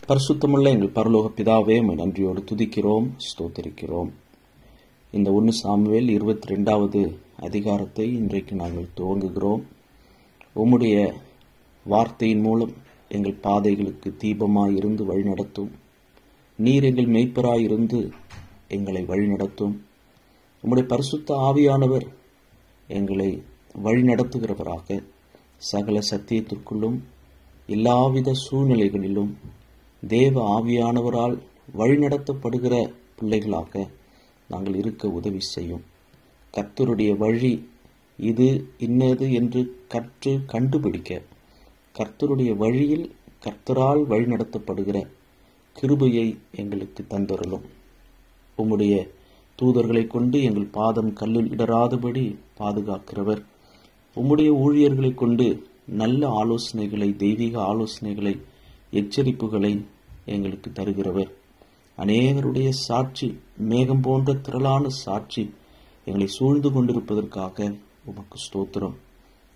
பரிசுத்தமுள்ள எங்கள் பரலோக பிதாவே, உம்மை நன்றியோடு துதிக்கிறோம், ஸ்தோத்திரிக்கிறோம். இந்த 1 சாமுவேல் 22வது அதிகாரத்தை இன்றைக்கு நாங்கள் துவங்குகிறோம். உம்முடைய வார்த்தையின் மூலம் எங்கள் பாதைகளுக்கு தீபமாய் இருந்து வழிநடத்தும். நீர் எங்கள் மேய்ப்பராய் இருந்து எங்களை வழிநடத்தும். உம்முடைய பரிசுத்த ஆவியானவர் எங்களை வழிநடத்துகிறவராக சகல சத்தியத்திற்குள்ளும் எல்லாவித சூழ்நிலைகளிலும் தேவ ஆவியானவரால் வழிநடத்தப்படுகிற பிள்ளைகளாக நாங்கள் இருக்க உதவி செய்யும். கர்த்தருடைய வழி இது இன்னது என்று கற்று கண்டுபிடிக்க, கர்த்தருடைய வழியில் கர்த்தரால் வழிநடத்தப்படுகிற கிருபையை எங்களுக்கு தந்தருளும். உம்முடைய தூதர்களை கொண்டு எங்கள் பாதம் கல்லில் இடராதபடி பாதுகாக்கிறவர். உம்முடைய ஊழியர்களை கொண்டு நல்ல ஆலோசனைகளை, தெய்வீக ஆலோசனைகளை, எச்சரிப்புகளை எங்களுக்கு தருகிறவர். அநேகருடைய சாட்சி, மேகம் போன்ற திரளான சாட்சி எங்களை சூழ்ந்து கொண்டிருப்பதற்காக உமக்கு ஸ்தோத்திரம்.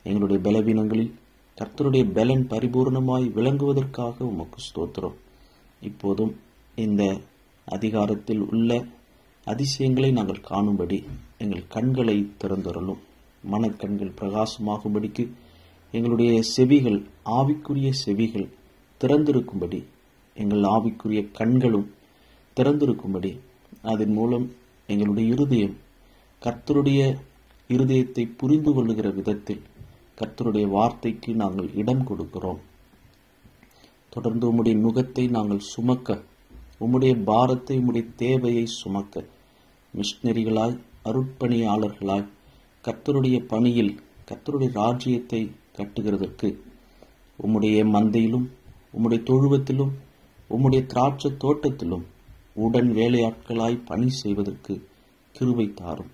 எங்களுடைய பலவீனங்களில் கர்த்தருடைய பலன் பரிபூர்ணமாய் விளங்குவதற்காக உமக்கு ஸ்தோத்திரம். இப்போதும் இந்த அதிகாரத்தில் உள்ள அதிசயங்களை நாங்கள் காணும்படி எங்கள் கண்களை திறந்தருளும். மனக்கண்கள் பிரகாசமாகும்படிக்கு எங்களுடைய செவிகள், ஆவிக்குரிய செவிகள் திறந்திருக்கும்படி, எங்கள் ஆவிக்குரிய கண்களும் திறந்திருக்கும்படி, அதன் மூலம் எங்களுடைய இருதயம் கர்த்தருடைய இருதயத்தை புரிந்து கொள்ளுகிற விதத்தில் கர்த்தருடைய வார்த்தைக்கு நாங்கள் இடம் கொடுக்கிறோம். தொடர்ந்து உம்முடைய நுகத்தை நாங்கள் சுமக்க, உம்முடைய பாரத்தை, உம்முடைய தேவையை சுமக்க, மிஷனரிகளாய், அருட்பணியாளர்களாய் கர்த்தருடைய பணியில் கர்த்தருடைய ராஜ்யத்தை கட்டுகிறதற்கு உம்முடைய மந்தையிலும், உம்முடைய தொழுவத்திலும், உம்முடைய திராட்சை தோட்டத்திலும் உடன் வேலையாட்களாய் பணி செய்வதற்கு கிருபை தாரும்.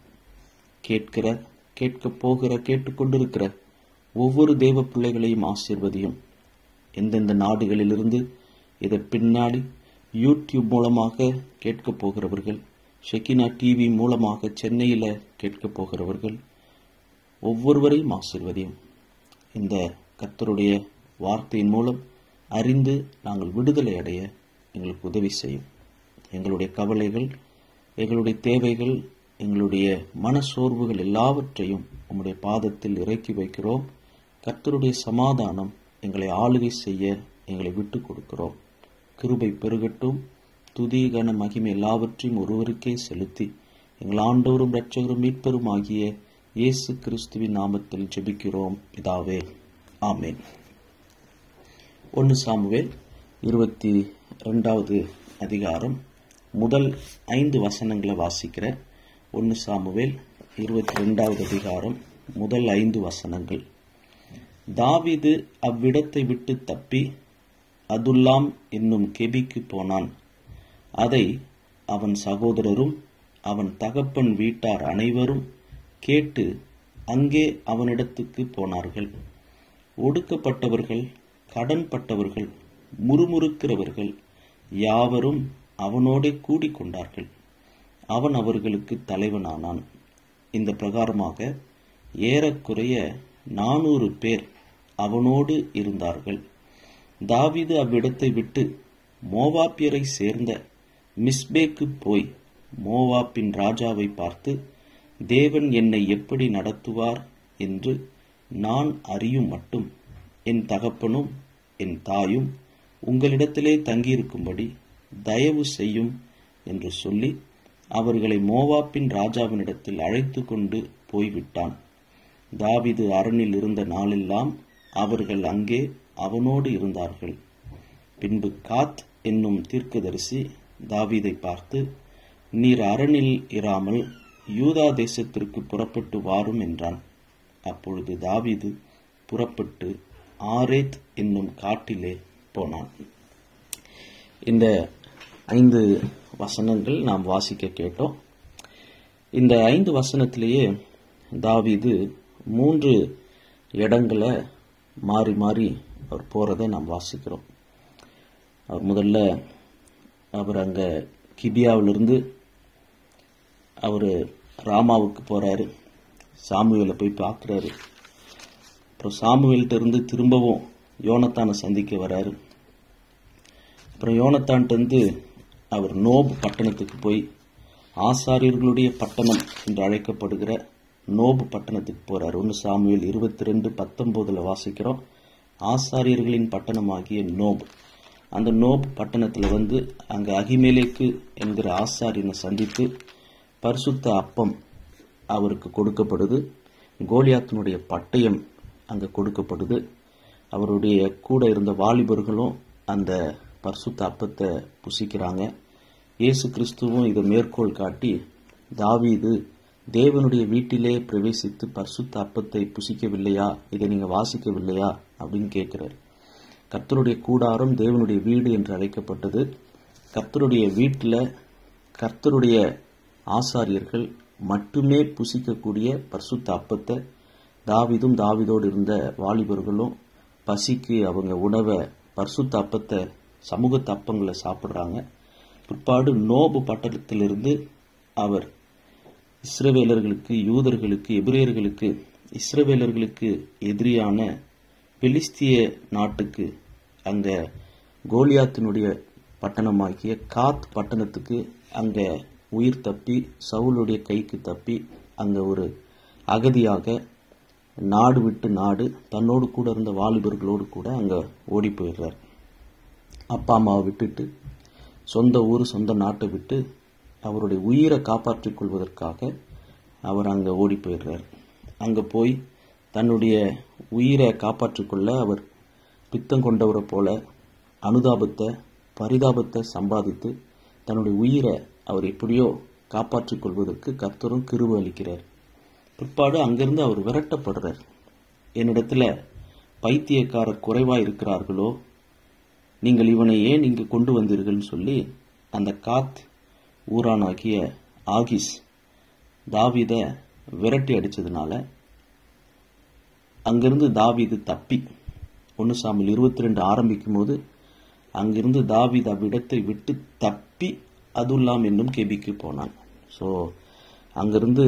கேட்கப் போகிற, கேட்டுக்கொண்டிருக்கிற ஒவ்வொரு தேவ பிள்ளைகளையும் ஆசீர்வதியும். எந்தெந்த நாடுகளிலிருந்து இதை பின்னாடி யூடியூப் மூலமாக கேட்கப் போகிறவர்கள், ஷெக்கினா டிவி மூலமாக சென்னையில் கேட்கப் போகிறவர்கள் ஒவ்வொருவரையும் ஆசீர்வதியும். இந்த கர்த்தருடைய வார்த்தையின் மூலம் அறிந்து நாங்கள் விடுதலை அடைய எங்களுக்கு உதவி செய்யும். எங்களுடைய கவலைகள், எங்களுடைய தேவைகள், எங்களுடைய மனசோர்வுகள் எல்லாவற்றையும் உம்முடைய பாதத்தில் இறக்கி வைக்கிறோம். கர்த்தருடைய சமாதானம் எங்களை ஆளுகை செய்ய எங்களை விட்டு கொடுக்கிறோம். கிருபை பெருகட்டும். துதி, கன, மகிமை எல்லாவற்றையும் ஒருவருக்கே செலுத்தி எங்கள் ஆண்டவரும் இரட்சகரும் மீட்பரும் ஆகிய இயேசு கிறிஸ்துவின் நாமத்தில் ஜெபிக்கிறோம் பிதாவே, ஆமேன். 1 சாமுவேல் 22வது அதிகாரம் முதல் 5 வசனங்களை வாசிக்கிற. 1 சாமுவேல் 22வது அதிகாரம் முதல் 5 வசனங்கள். தாவீது அவ்விடத்தை விட்டு தப்பி அதுல்லாம் என்னும் கெபிக்கு போனான். அதை அவன் சகோதரரும் அவன் தகப்பன் வீட்டார் அனைவரும் கேட்டு அங்கே அவனிடத்துக்கு போனார்கள். ஒடுக்கப்பட்டவர்கள், கடன்பட்டவர்கள், முறுமுறுக்கிறவர்கள் யாவரும் அவனோடே கூடிக்கொண்டார்கள். அவன் அவர்களுக்கு தலைவனானான். இந்த பிரகாரமாக ஏறக்குறைய 400 பேர் அவனோடு இருந்தார்கள். தாவீது அவ்விடத்தை விட்டு மோவாபியரை சேர்ந்த மிஸ்பேக்கு போய் மோவாப்பின் ராஜாவை பார்த்து, தேவன் என்னை எப்படி நடத்துவார் என்று நான் அறியும் மட்டும் என் தகப்பனும் என் தாயும் உங்களிடத்திலே தங்கியிருக்கும்படி தயவு செய்யும் என்று சொல்லி அவர்களை மோவாப்பின் ராஜாவினிடத்தில் அழைத்து கொண்டு போய்விட்டான். தாவீது அரணில் இருந்த நாளெல்லாம் அவர்கள் அங்கே அவனோடு இருந்தார்கள். பின்பு காத் என்னும் தீர்க்கதரிசி தாவீதை பார்த்து, நீர் அரணில் இராமல் யூதா தேசத்திற்கு புறப்பட்டு வாரும் என்றான். அப்பொழுது தாவீது புறப்பட்டு ஆரேத் என்னும் காட்டிலே போனான். இந்த 5 வசனங்கள் நாம் வாசிக்க கேட்டோம். இந்த 5 வசனத்திலேயே தாவீது 3 இடங்களை மாறி மாறி அவர் போறதை நாம் வாசிக்கிறோம். அவர் முதல்ல அங்கே கிபியாவிலிருந்து அவர் ராமாவுக்கு போறாரு. சாமுவேலை போய் பார்க்குறாரு. அப்புறம் சாமுவேல்கிட்ட இருந்து திரும்பவும் யோனத்தானை சந்திக்க வராரு. அப்புறம் யோனத்தான்ட்டு அவர் நோபு பட்டணத்துக்கு போய் ஆசாரியர்களுடைய பட்டணம் என்று அழைக்கப்படுகிற நோபு பட்டணத்துக்கு போறார். 1 சாமுவேல் 22:19 வாசிக்கிறோம். ஆசாரியர்களின் பட்டணமாகிய நோபு. அந்த நோபு பட்டணத்துல அங்க அகிமேலேக்கு என்கிற ஆசாரியனை சந்தித்து பரிசுத்த அப்பம் அவருக்கு கொடுக்கப்படுது. கோலியாத்தினுடைய பட்டயம் அங்க கொடுக்கப்படுது. அவருடைய கூட இருந்த வாலிபர்களும் அந்த பரிசுத்த அப்பத்தை புசிக்கிறாங்க. இயேசு கிறிஸ்துவும் இதை மேற்கோள் காட்டி, தாவீது தேவனுடைய வீட்டிலே பிரவேசித்து பரிசுத்த அப்பத்தை புசிக்கவில்லையா, இதை நீங்க வாசிக்கவில்லையா அப்படின்னு கேட்கிறார். கர்த்தருடைய கூடாரம் தேவனுடைய வீடு என்று அழைக்கப்பட்டது. கர்த்தருடைய வீட்டில் கர்த்தருடைய ஆசாரியர்கள் மட்டுமே புசிக்கக்கூடிய பரிசுத்த அப்பத்தை தாவீதும் தாவீதோடு இருந்த வாலிபர்களும் பசிக்கு அவங்க உணவை பரிசுத்த அப்பத்தை சமூகத்து அப்பங்களை சாப்பிட்றாங்க. பிற்பாடு நோபு பட்டணத்திலிருந்து அவர் இஸ்ரவேலர்களுக்கு, யூதர்களுக்கு, எபிரேயர்களுக்கு, இஸ்ரவேலர்களுக்கு எதிரியான பெலிஸ்திய நாட்டுக்கு அங்க கோலியாத்தினுடைய பட்டணமாகிய காத் பட்டணத்துக்கு அங்க உயிர் தப்பி சவுலுடைய கைக்கு தப்பி அங்க ஒரு அகதியாக நாடு விட்டு நாடு தன்னோடு கூட இருந்த வாலிபர்களோடு கூட அங்க ஓடி போயிடுறார். அப்பா அம்மாவை விட்டுட்டு சொந்த ஊர் சொந்த நாட்டை விட்டு அவருடைய உயிரை காப்பாற்றிக் கொள்வதற்காக அவர் அங்க ஓடி போயிடுறார். அங்க போய் தன்னுடைய உயிரை காப்பாற்றிக்கொள்ள அவர் பித்தம் கொண்டவரை போல அனுதாபத்தை பரிதாபத்தை சம்பாதித்து தன்னுடைய உயிரை அவர் எப்படியோ காப்பாற்றிக் கொள்வதற்கு கர்த்தரும் கிருபை அளிக்கிறார். பிற்பாடு அங்கிருந்து அவர் விரட்டப்படுறார். என்னிடத்துல பைத்தியக்காரர் குறைவா இருக்கிறார்களோ, நீங்கள் இவனை ஏன் இங்கு கொண்டு வந்தீர்கள்னு சொல்லி அந்த காத் ஊரானாகிய ஆகிஸ் தாவீத விரட்டி அடிச்சதுனால அங்கிருந்து தாவீது தப்பி 1 சாமுவேல் 22 ஆரம்பிக்கும் போது அங்கிருந்து தாவீது அவ்விடத்தை விட்டு தப்பி அதுல்லாம் என்னும் கெபிக்கு போனான். ஸோ அங்கிருந்து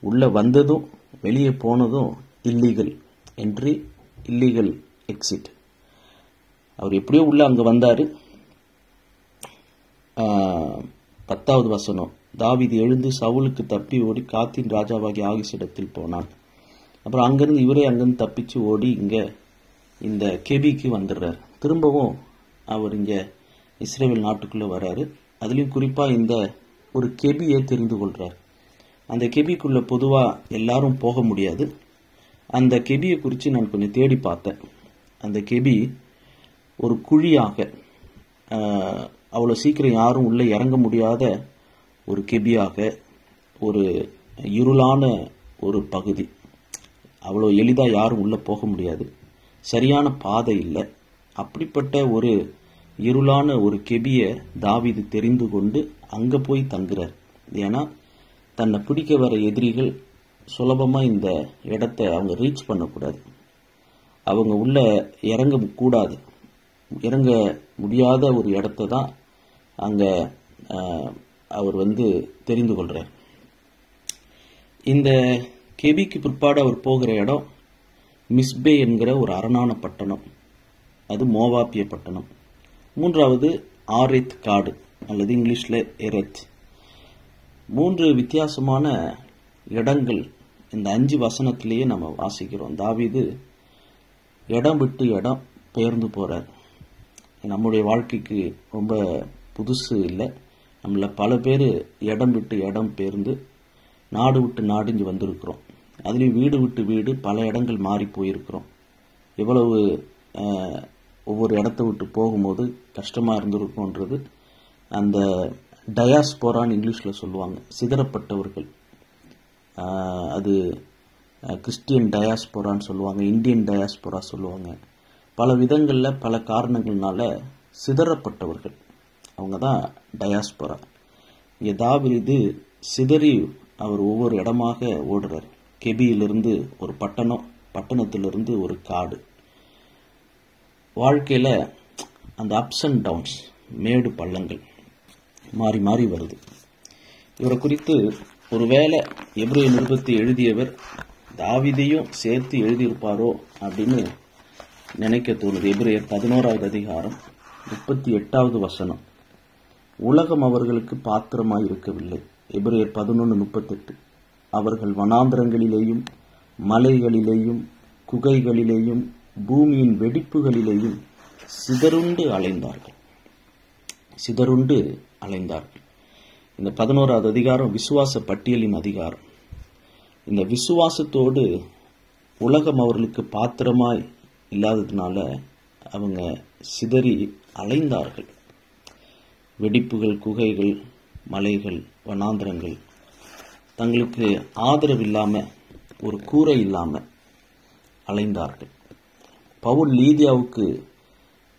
உள்ள வந்ததும் வெளியே போனதும் இல்லீகல் என்ட்ரி, இல்லீகல் எக்ஸிட். அவர் எப்படியோ உள்ள அங்க வந்தாரு. 10வது வசனம், தாவீது எழுந்து சவுலுக்கு தப்பி ஓடி காத்தின் ராஜாவாகிய ஆகிஸிடத்தில் போனான். அப்புறம் அங்கிருந்து இவரே அங்கிருந்து தப்பிச்சு ஓடி இங்க இந்த கெபிக்கு வந்துடுறாரு. திரும்பவும் அவர் இங்க இஸ்ரேல் நாட்டுக்குள்ள வர்றாரு. அதுலயும் குறிப்பா இந்த ஒரு கெபியை தெரிந்து கொள்றார். அந்த கெபிக்குள்ள பொதுவா எல்லாரும் போக முடியாது. அந்த கெபியை குறித்து நான் கொஞ்சம் தேடி பார்த்தேன். அந்த கெபி ஒரு குழியாக, அவ்வளோ சீக்கிரம் யாரும் உள்ளே இறங்க முடியாத ஒரு கெபியாக, ஒரு இருளான ஒரு பகுதி. அவ்வளோ எளிதாக யாரும் உள்ளே போக முடியாது. சரியான பாதை இல்லை. அப்படிப்பட்ட ஒரு இருளான ஒரு கெபியை தாவீது தெரிந்து கொண்டு அங்கே போய் தங்குறார். ஏன்னா தன்னை பிடிக்க வர எதிரிகள் சுலபமாக இந்த இடத்த அவங்க ரீச் பண்ணக்கூடாது, அவங்க உள்ள இறங்க கூடாது, இறங்க முடியாத ஒரு இடத்த தான் அங்கே அவர் தெரிந்து கொள்றார். இந்த கெபிக்கு பிற்பாடு அவர் போகிற இடம் மிஸ்பே என்கிற ஒரு அரணான பட்டணம். அது மோவாப்பிய பட்டணம். 3வது ஆரெத் காடு அல்லது இங்கிலீஷ்ல எரெத். 3 வித்தியாசமான இடங்கள் இந்த 5 வசனத்திலேயே நம்ம வாசிக்கிறோம். தாவீது இடம் விட்டு இடம் பெயர்ந்து போறார். நம்முடைய வாழ்க்கைக்கு ரொம்ப புதுசு இல்லை. நம்மள பல பேர் இடம் விட்டு இடம் பெயர்ந்து நாடு விட்டு நாடு இங்கே வந்திருக்கிறோம். அதுலேயும் வீடு விட்டு வீடு பல இடங்கள் மாறி போயிருக்கிறோம். எவ்வளவு ஒவ்வொரு இடத்த விட்டு போகும்போது கஷ்டமாக இருந்திருக்கும்ன்றது அந்த டயாஸ்போரான்னு இங்கிலீஷில் சொல்லுவாங்க, சிதறப்பட்டவர்கள். அது கிறிஸ்டியன் டயாஸ்போரான்னு சொல்லுவாங்க, இந்தியன் டயாஸ்போரா சொல்லுவாங்க. பல விதங்களில் பல காரணங்கள்னால சிதறப்பட்டவர்கள், அவங்க தான் டயாஸ்போரா. இங்கே தாவீது சிதறி அவர் ஒவ்வொரு இடமாக ஓடுறார். கெபியிலிருந்து ஒரு பட்டணம், பட்டணத்திலிருந்து ஒரு காடு. வாழ்க்கையில் அந்த அப்ஸ் அண்ட் டவுன்ஸ், மேடு பள்ளங்கள் மாறி மாறி வருது. இவரை குறித்து ஒருவேளை எபிரேய நிருபத்தை எழுதியவர் தாவீதையும் சேர்த்து எழுதியிருப்பாரோ அப்படின்னு நினைக்க தோணுது. எபிரேயர் 11வது அதிகாரம் 38வது வசனம். உலகம் அவர்களுக்கு பாத்திரமாய் இருக்கவில்லை. எபிரேயர் 11:38. அவர்கள் வனாந்தரங்களிலேயும் மலைகளிலேயும் குகைகளிலேயும் பூமியின் வெடிப்புகளிலேயும் சிதறுண்டு அலைந்தார்கள். இந்த 11வது அதிகாரம் விசுவாச பட்டியலின் அதிகாரம். இந்த விசுவாசத்தோடு உலகம் அவர்களுக்கு பாத்திரமாய் இல்லாததுனால அவங்க சிதறி அலைந்தார்கள். வெடிப்புகள், குகைகள், மலைகள், வனாந்திரங்கள், தங்களுக்கு ஆதரவு இல்லாம, ஒரு கூரை இல்லாம அலைந்தார்கள். பவுல் லீதியாவுக்கு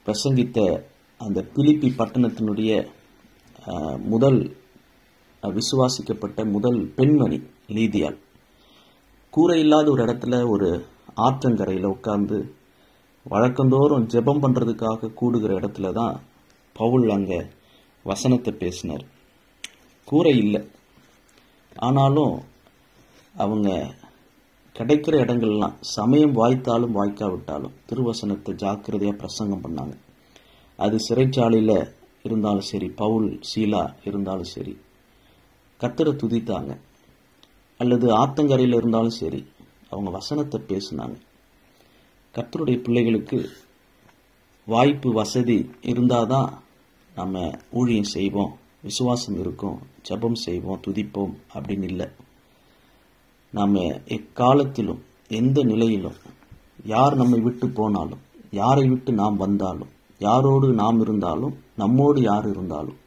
பிரசங்கித்த அந்த பிலிப்பி பட்டணத்தினுடைய முதல் விசுவாசிக்கப்பட்ட முதல் பெண்மணி லீதியாள் கூரை இல்லாத ஒரு இடத்துல ஒரு ஆற்றங்கரையில் உட்கார்ந்து வழக்கந்தோறும் ஜெபம் பண்றதுக்காக கூடுகிற இடத்துல தான் பவுல் அங்க வசனத்தை பேசினார். கூரை இல்லை, ஆனாலும் அவங்க கிடைக்கிற இடங்கள்லாம் சமயம் வாய்த்தாலும் வாய்க்காவிட்டாலும் திருவசனத்தை ஜாக்கிரதையா பிரசங்கம் பண்ணாங்க. அது சிறைச்சாலையில இருந்தாலும் சரி, பவுல் சீலா இருந்தாலும் சரி, கர்த்தரை துதித்தாங்க. அல்லது ஆத்தங்கரையில் இருந்தாலும் சரி, அவங்க வசனத்தை பேசினாங்க. கர்த்தருடைய பிள்ளைகளுக்கு வாய்ப்பு வசதி இருந்தாதான் நம்ம ஊழியம் செய்வோம், விசுவாசம் இருக்கும், ஜெபம் செய்வோம், துதிப்போம் அப்படின்னு இல்லை. நாம் எக்காலத்திலும் எந்த நிலையிலும் யார் நம்மை விட்டு போனாலும், யாரை விட்டு நாம் வந்தாலும், யாரோடு நாம் இருந்தாலும், நம்மோடு யார் இருந்தாலும்,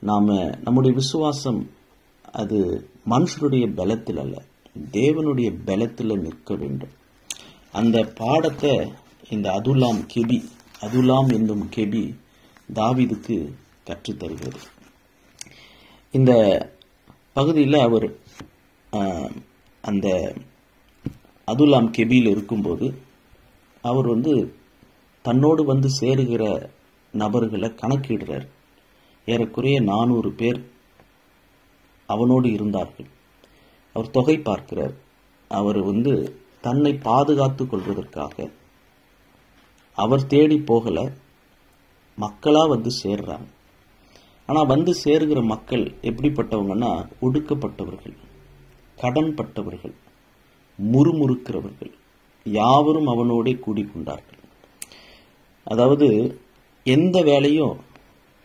நாம் நம்முடைய விசுவாசம் அது மனுஷருடைய பலத்தில் அல்ல, தேவனுடைய பலத்தில் நிற்க வேண்டும். அந்த பாடத்தை இந்த அதுலாம் என்னும் கெபி தாவீதுக்கு கற்றுத்தருகிறது. இந்த பகுதியில் அவர் அந்த அதுலாம் கெபியில் இருக்கும்போது அவர் தன்னோடு சேருகிற நபர்களை கணக்கிடுறார். ஏறக்குறைய 400 பேர் அவனோடு இருந்தார்கள். அவர் தொகை பார்க்கிறார். அவர் தன்னை பாதுகாத்து கொள்வதற்காக அவர் தேடி போகல, மக்களா சேர்றாங்க. ஆனா சேருகிற மக்கள் எப்படிப்பட்டவங்கன்னா, ஒடுக்கப்பட்டவர்கள், கடன்பட்டவர்கள், முறுமுறுக்கிறவர்கள், யாவரும் அவனோட கூடிக்கொண்டார்கள். அதாவது எந்த வேலையும்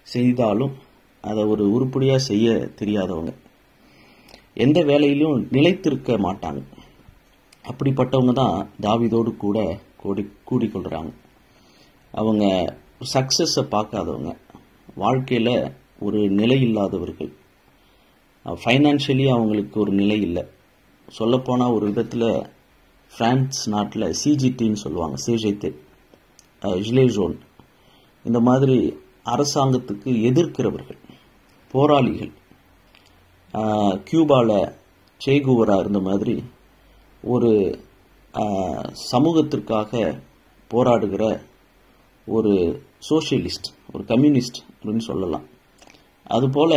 செய்தாலும் அதை ஒரு உருப்படியா செய்ய தெரியாதவங்க, எந்த வேலையிலும் நிலைத்திருக்க மாட்டாங்க. அப்படிப்பட்டவங்க தான் தாவீதோடு கூட கூடிக்கொள்றாங்க. அவங்க சக்சஸை பார்க்காதவங்க, வாழ்க்கையில் ஒரு நிலை இல்லாதவர்கள், ஃபைனான்ஷியலி அவங்களுக்கு ஒரு நிலை இல்லை. சொல்லப்போனால் ஒரு விதத்தில் பிரான்ஸ் நாட்டில் சிஜிடின்னு சொல்லுவாங்க, சேஜைத்தே ஜிலேஜோன், இந்த மாதிரி அரசாங்கத்துக்கு எதிர்க்கிறவர்கள், போராளிகள். கியூபாவில் சேகுவரா இருந்த மாதிரி ஒரு சமூகத்திற்காக போராடுகிற ஒரு சோசியலிஸ்ட், ஒரு கம்யூனிஸ்ட் அப்படின்னு சொல்லலாம். அதுபோல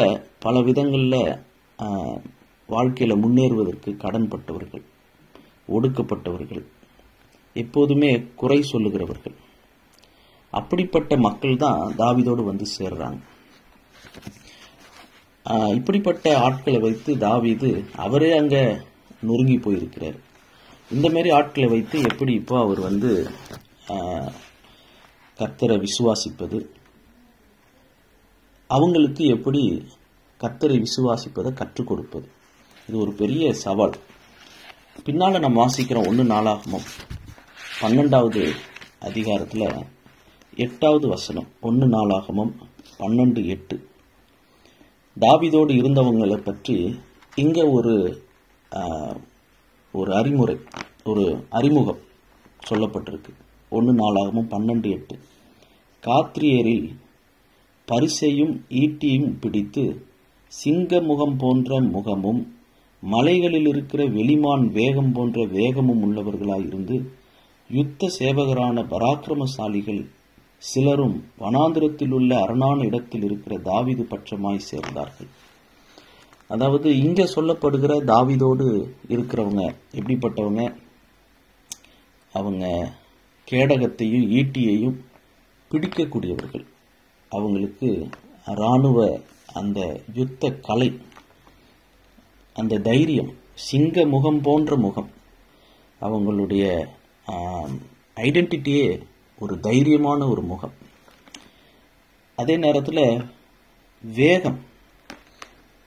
பல விதங்களில் வாழ்க்கையில் முன்னேறுவதற்கு கடன்பட்டவர்கள், ஒடுக்கப்பட்டவர்கள், எப்போதுமே குறை சொல்லுகிறவர்கள், அப்படிப்பட்ட மக்கள் தான் தாவீதோடு சேர்றாங்க. இப்படிப்பட்ட ஆட்களை வைத்து தாவீது அவரே அங்க நொறுங்கி போயிருக்கிறார். இந்த மாதிரி ஆட்களை வைத்து எப்படி இப்போ அவர் கர்த்தரை விசுவாசிப்பது, அவங்களுக்கு எப்படி கர்த்தரை விசுவாசிப்பதை கற்றுக் கொடுப்பது, இது ஒரு பெரிய சவால். பின்னால நம்ம வாசிக்கிறோம் 1 நாளாகமம் 12வது அதிகாரத்தில் 8வது வசனம். 1 நாளாகமம் 12:8. தாவீதோடு இருந்தவங்களை பற்றி இங்க ஒரு அறிமுகம் சொல்லப்பட்டிருக்கு. 1 நாளாகமம் 12:8. காத்ரியரில் பரிசையும் ஈட்டியும் பிடித்து சிங்க முகம் போன்ற முகமும் மலைகளில் இருக்கிற வெளிமான் வேகம் போன்ற வேகமும் உள்ளவர்களாயிருந்து யுத்த சேவகரான பராக்கிரமசாலிகள் சிலரும் வனாந்திரத்தில் உள்ள அரணான இடத்தில் இருக்கிற தாவீது பட்சமாய் சேர்ந்தார்கள். அதாவது இங்க சொல்லப்படுகிற தாவீதோடு இருக்கிறவங்க எப்படிப்பட்டவங்க? அவங்க கேடகத்தையும் ஈட்டியையும் பிடிக்கக்கூடியவர்கள். அவங்களுக்கு இராணுவ அந்த யுத்த கலை, அந்த தைரியம், சிங்க முகம் போன்ற முகம், அவங்களுடைய ஐடென்டிட்டியே ஒரு தைரியமான ஒரு முகம். அதே நேரத்தில் வேகம்,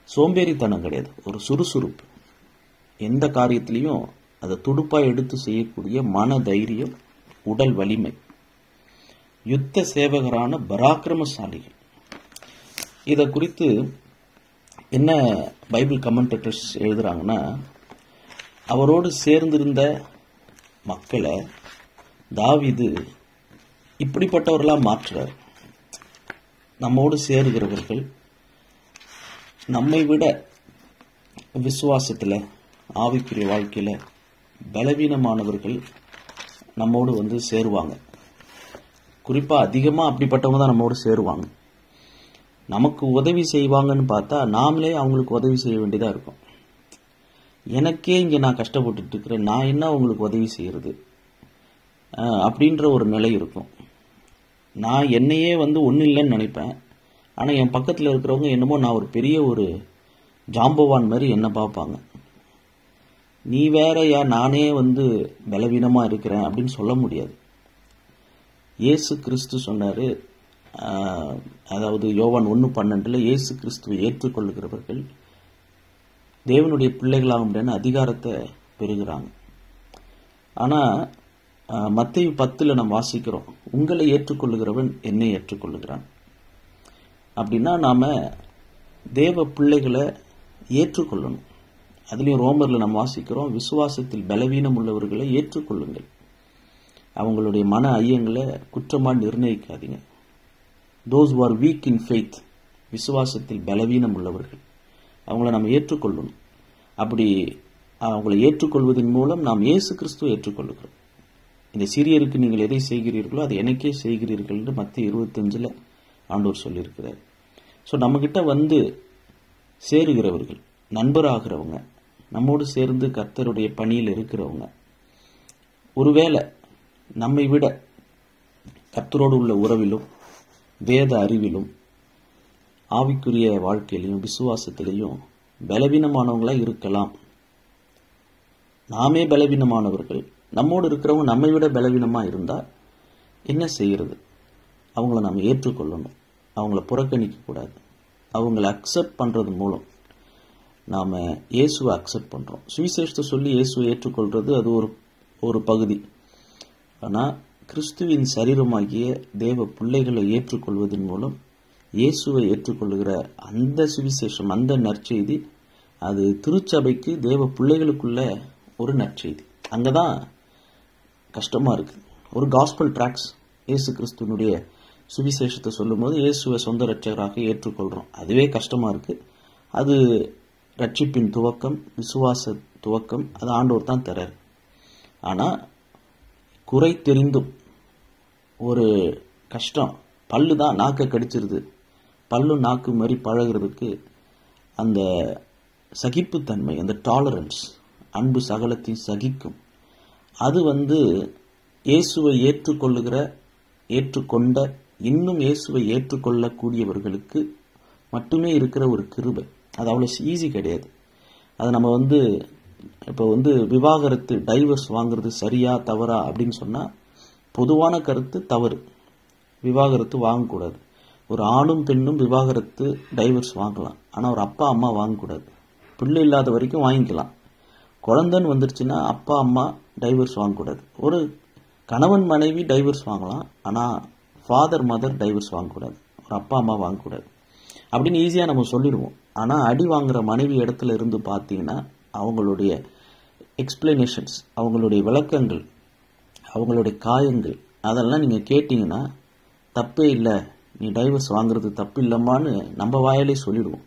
சோம்பேறித்தனம் கிடையாது, ஒரு சுறுசுறுப்பு. எந்த காரியத்திலையும் அதை துடுப்பாக எடுத்து செய்யக்கூடிய மன தைரியம், உடல் வலிமை, யுத்த சேவகரான பராக்கிரமசாலிகள். இதை குறித்து என்ன பைபிள் கமெண்டேட்டர்ஸ் எழுதுறாங்கன்னா, அவரோடு சேர்ந்திருந்த மக்களை தாவீது இப்படிப்பட்டவர்களாக மாற்றுறார். நம்மோடு சேருகிறவர்கள் நம்மை விட விசுவாசத்தில், ஆவிக்குரிய வாழ்க்கையில் பலவீனமானவர்கள் நம்மோடு சேருவாங்க. குறிப்பாக அதிகமாக அப்படிப்பட்டவங்க தான் நம்மோடு சேருவாங்க. நமக்கு உதவி செய்வாங்கன்னு பார்த்தா நாமளே அவங்களுக்கு உதவி செய்ய வேண்டியதாக இருக்கும். எனக்கே இங்கே நான் கஷ்டப்பட்டுட்டு இருக்கிறேன், நான் என்ன உங்களுக்கு உதவி செய்கிறது அப்படின்ற ஒரு நிலை இருக்கும். நான் என்னையே ஒன்றும் இல்லைன்னு நினைப்பேன். ஆனால் என் பக்கத்தில் இருக்கிறவங்க என்னமோ நான் ஒரு பெரிய ஒரு ஜாம்பவான் மாதிரி என்ன பார்ப்பாங்க. நீ வேறயா, நானே பலவீனமாக இருக்கிறேன் அப்படின்னு சொல்ல முடியாது. இயேசு கிறிஸ்து சொன்னார், அதாவது யோவான் 1:12 இயேசு கிறிஸ்துவை ஏற்றுக்கொள்ளுகிறவர்கள் தேவனுடைய பிள்ளைகளாகும் அதிகாரத்தை பெறுகிறாங்க. ஆனால் மத்தேயு 10 நம்ம வாசிக்கிறோம், உங்களை ஏற்றுக்கொள்ளுகிறவன் என்னை ஏற்றுக்கொள்ளுகிறான். அப்படின்னா நாம் தேவ பிள்ளைகளை ஏற்றுக்கொள்ளணும். அதுலேயும் ரோமரில் நம்ம வாசிக்கிறோம், விசுவாசத்தில் பலவீனம் உள்ளவர்களை ஏற்றுக்கொள்ளுங்கள், அவங்களுடைய மன ஐயங்களை குற்றமாக நிர்ணயிக்காதீங்க. Those who are weak in faith, விசுவாசத்தில் பலவீனம் உள்ளவர்கள், அவங்கள நம்ம ஏற்றுக்கொள்ளணும். அப்படி அவங்களை ஏற்றுக்கொள்வதன் மூலம் நாம் இயேசு கிறிஸ்துவை ஏற்றுக்கொள்ளுகிறோம். இந்த சிறியருக்கு நீங்கள் எதை செய்கிறீர்களோ அதை எனக்கே செய்கிறீர்கள் என்று மத்திய 25 ஆண்டவர் சொல்லியிருக்கிறார். ஸோ நம்மக்கிட்ட சேருகிறவர்கள், நண்பராகிறவங்க, நம்மோடு சேர்ந்து கர்த்தருடைய பணியில் இருக்கிறவங்க, ஒருவேளை நம்மை விட கர்த்தரோடு உள்ள உறவிலும் வேத அறிவிலும் ஆவிக்குரிய வாழ்க்கையிலையும் விசுவாசத்திலையும் பலவீனமானவங்களாக இருக்கலாம். நாமே பலவீனமானவர்கள், நம்மோடு இருக்கிறவங்க நம்மை விட பலவீனமாக இருந்தால் என்ன செய்கிறது? அவங்கள நம்ம ஏற்றுக்கொள்ளணும், அவங்கள புறக்கணிக்கக்கூடாது. அவங்கள அக்செப்ட் பண்ணுறது மூலம் நாம் இயேசுவை அக்செப்ட் பண்ணுறோம். சுவிசேஷத்தை சொல்லி இயேசுவை ஏற்றுக்கொள்வது அது ஒரு பகுதி. ஆனால் கிறிஸ்துவின் சரீரமாகிய தேவ பிள்ளைகளை ஏற்றுக்கொள்வதன் மூலம் இயேசுவை ஏற்றுக்கொள்ளுகிற அந்த சுவிசேஷம், அந்த நற்செய்தி, அது திருச்சபைக்கு தேவ பிள்ளைகளுக்குள்ள ஒரு நற்செய்தி. அங்கே தான் கஷ்டமாக இருக்குது. ஒரு காஸ்பல் ட்ராக்ஸ், இயேசு கிறிஸ்துவனுடைய சுவிசேஷத்தை சொல்லும்போது இயேசுவை சொந்த இரட்சகராக ஏற்றுக்கொள்கிறோம். அதுவே கஷ்டமாக இருக்குது. அது ரட்சிப்பின் துவக்கம், விசுவாச துவக்கம், அது ஆண்டவர் தான் தரார். ஆனால் குறை தெரிந்தும் ஒரு கஷ்டம், பல்லு தான் நாக்கை கடிச்சிருது, பல்லு நாக்கு மாதிரி பழகிறதுக்கு அந்த சகிப்புத்தன்மை, அந்த டாலரன்ஸ், அன்பு சகலத்தையும் சகிக்கும், அது இயேசுவை ஏற்றுக்கொண்ட இன்னும் இயேசுவை ஏற்றுக்கொள்ளக்கூடியவர்களுக்கு மட்டுமே இருக்கிற ஒரு கிருபை. அது அவ்வளோ ஈஸி கிடையாது. அதை நம்ம இப்போ விவாகரத்து, டைவர்ஸ் வாங்குறது சரியா தவறா அப்படின்னு சொன்னால் பொதுவான கருத்து தவறு, விவாகரத்து வாங்கக்கூடாது. ஒரு ஆணும் பெண்ணும் விவாகரத்து, டைவர்ஸ் வாங்கலாம். ஆனால் ஒரு அப்பா அம்மா வாங்கக்கூடாது. பிள்ளை இல்லாத வரைக்கும் வாங்கிக்கலாம். குழந்தைன்னு வந்துருச்சுன்னா அப்பா அம்மா டைவர்ஸ் வாங்கக்கூடாது. ஒரு கணவன் மனைவி டைவர்ஸ் வாங்கலாம், ஆனால் ஃபாதர் மதர் டைவர்ஸ் வாங்கக்கூடாது, ஒரு அப்பா அம்மா வாங்கக்கூடாது அப்படின்னு ஈஸியாக நம்ம சொல்லிடுவோம். ஆனால் அடி வாங்குகிற மனைவி இடத்துல இருந்து பார்த்தீங்கன்னா அவங்களுடைய எக்ஸ்பிளனேஷன்ஸ், அவங்களுடைய விளக்கங்கள், அவங்களுடைய காயங்கள், அதெல்லாம் நீங்கள் கேட்டிங்கன்னா தப்பே இல்லை, நீ டைவர்ஸ் வாங்குறது தப்பு இல்லைம்மான்னு நம்ம வாயிலே சொல்லிடுவோம்.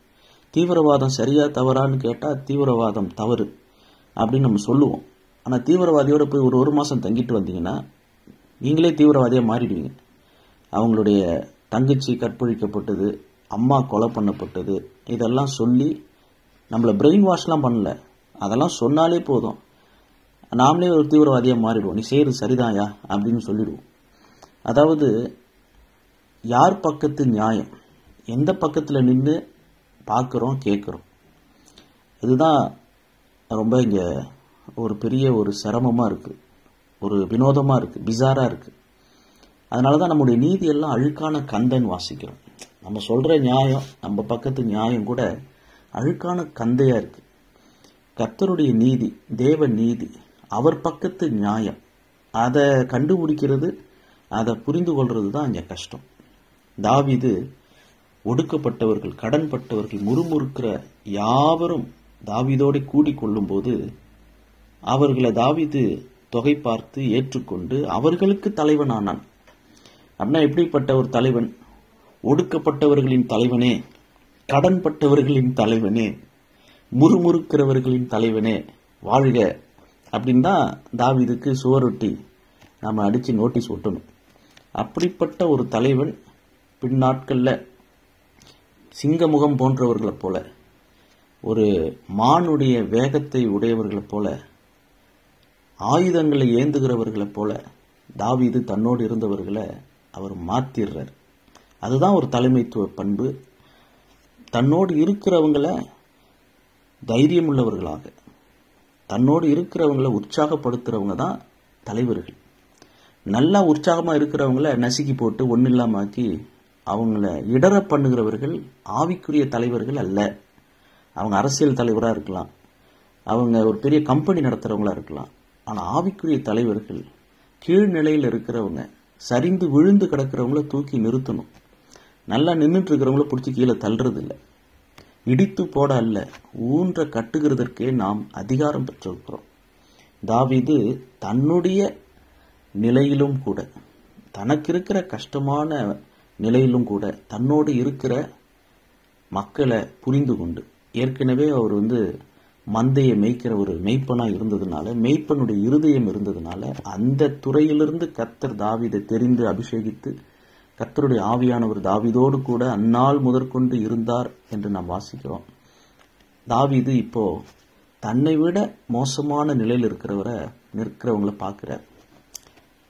தீவிரவாதம் சரியா தவறான்னு கேட்டால் தீவிரவாதம் தவறு அப்படின்னு நம்ம சொல்லுவோம். ஆனால் தீவிரவாதியோட போய் ஒரு மாதம் தங்கிட்டு வந்தீங்கன்னா நீங்களே தீவிரவாதியாக மாறிடுவீங்க. அவங்களுடைய தங்கச்சி கற்பழிக்கப்பட்டது, அம்மா கொலை பண்ணப்பட்டது, இதெல்லாம் சொல்லி நம்மளை பிரெயின் வாஷ்லாம் பண்ணல, அதெல்லாம் சொன்னாலே போதும் நாமளே ஒரு தீவிரவாதியாக மாறிடுவோம். நீ செய்கிறது சரிதாயா அப்படின்னு சொல்லிடுவோம். அதாவது யார் பக்கத்து நியாயம், எந்த பக்கத்தில் நின்று பார்க்குறோம் கேட்குறோம், இதுதான் ரொம்ப இங்கே ஒரு பெரிய ஒரு சிரமமாக இருக்குது, ஒரு வினோதமாக இருக்குது, பிசாராக இருக்குது. அதனால தான் நம்முடைய நீதியெல்லாம் அழுக்கான கந்தன் வாசிக்கிறோம். நம்ம சொல்கிற நியாயம், நம்ம பக்கத்து நியாயம் கூட அழுக்கான கந்தையாக இருக்குது. கர்த்தருடைய நீதி, தேவ நீதி, அவர் பக்கத்து நியாயம், அதை கண்டுபிடிக்கிறது, அதை புரிந்து கொள்வது தான் இங்கே கஷ்டம். தாவீது ஒடுக்கப்பட்டவர்கள், கடன்பட்டவர்கள், முறுமுறுக்கிற யாவரும் தாவீதோடு கூடி கொள்ளும்போது அவர்களை தாவீது தொகை பார்த்து ஏற்றுக்கொண்டு அவர்களுக்கு தலைவனானான். அப்படின்னா எப்படிப்பட்ட ஒரு தலைவன்? ஒடுக்கப்பட்டவர்களின் தலைவனே, கடன்பட்டவர்களின் தலைவனே, முறுமுறுக்கிறவர்களின் தலைவனே வாழ்க அப்படின்னு தான் தாவீதுக்கு சுவரொட்டி நம்ம அடித்து நோட்டீஸ் ஒட்டணும். அப்படிப்பட்ட ஒரு தலைவன் பின்னாட்களில் சிங்கமுகம் போன்றவர்களைப் போல, ஒரு மானுடைய வேகத்தை உடையவர்களைப் போல, ஆயுதங்களை ஏந்துகிறவர்களைப் போல தாவீது தன்னோடு இருந்தவர்களை அவர் மாத்திடுறார். அதுதான் ஒரு தலைமைத்துவ பண்பு. தன்னோடு இருக்கிறவங்களை தைரியம் உள்ளவர்களாக, தன்னோடு இருக்கிறவங்களை உற்சாகப்படுத்துறவங்க தான் தலைவர்கள். நல்லா உற்சாகமாக இருக்கிறவங்கள நசுக்கி போட்டு ஒன்றும் இல்லாமாக்கி அவங்கள இடற பண்ணுகிறவர்கள் ஆவிக்குரிய தலைவர்கள் அல்ல. அவங்க அரசியல் தலைவராக இருக்கலாம், அவங்க ஒரு பெரிய கம்பெனி நடத்துகிறவங்களா இருக்கலாம். ஆனால் ஆவிக்குரிய தலைவர்கள் கீழ்நிலையில் இருக்கிறவங்க, சரிந்து விழுந்து கிடக்கிறவங்கள தூக்கி நிறுத்தணும். நல்லா நின்றுட்டு இருக்கிறவங்கள பிடிச்சி கீழே தள்ளுறது இல்லை, இடித்து போட அல்ல, ஊன்ற கட்டுகிறதற்கே நாம் அதிகாரம் பெற்றிருக்கிறோம். தாவீது தன்னுடைய நிலையிலும் கூட, தனக்கு இருக்கிற கஷ்டமான நிலையிலும் கூட தன்னோடு இருக்கிற மக்களை புரிந்து கொண்டு, ஏற்கனவே அவர் மந்தையை மேய்க்கிற ஒரு மெய்ப்பனாக இருந்ததுனால, மெய்ப்பனுடைய இருதயம் இருந்ததுனால, அந்த துறையிலிருந்து கர்த்தர் தாவீதை தெரிந்து அபிஷேகித்து, கர்த்தருடைய ஆவியானவர் தாவீதோடு கூட அந்நாள் முதற்கொண்டு இருந்தார் என்று நாம் வாசிக்கிறோம். தாவீது இப்போ தன்னை விட மோசமான நிலையில் நிற்கிறவங்களை பார்க்கிறார்.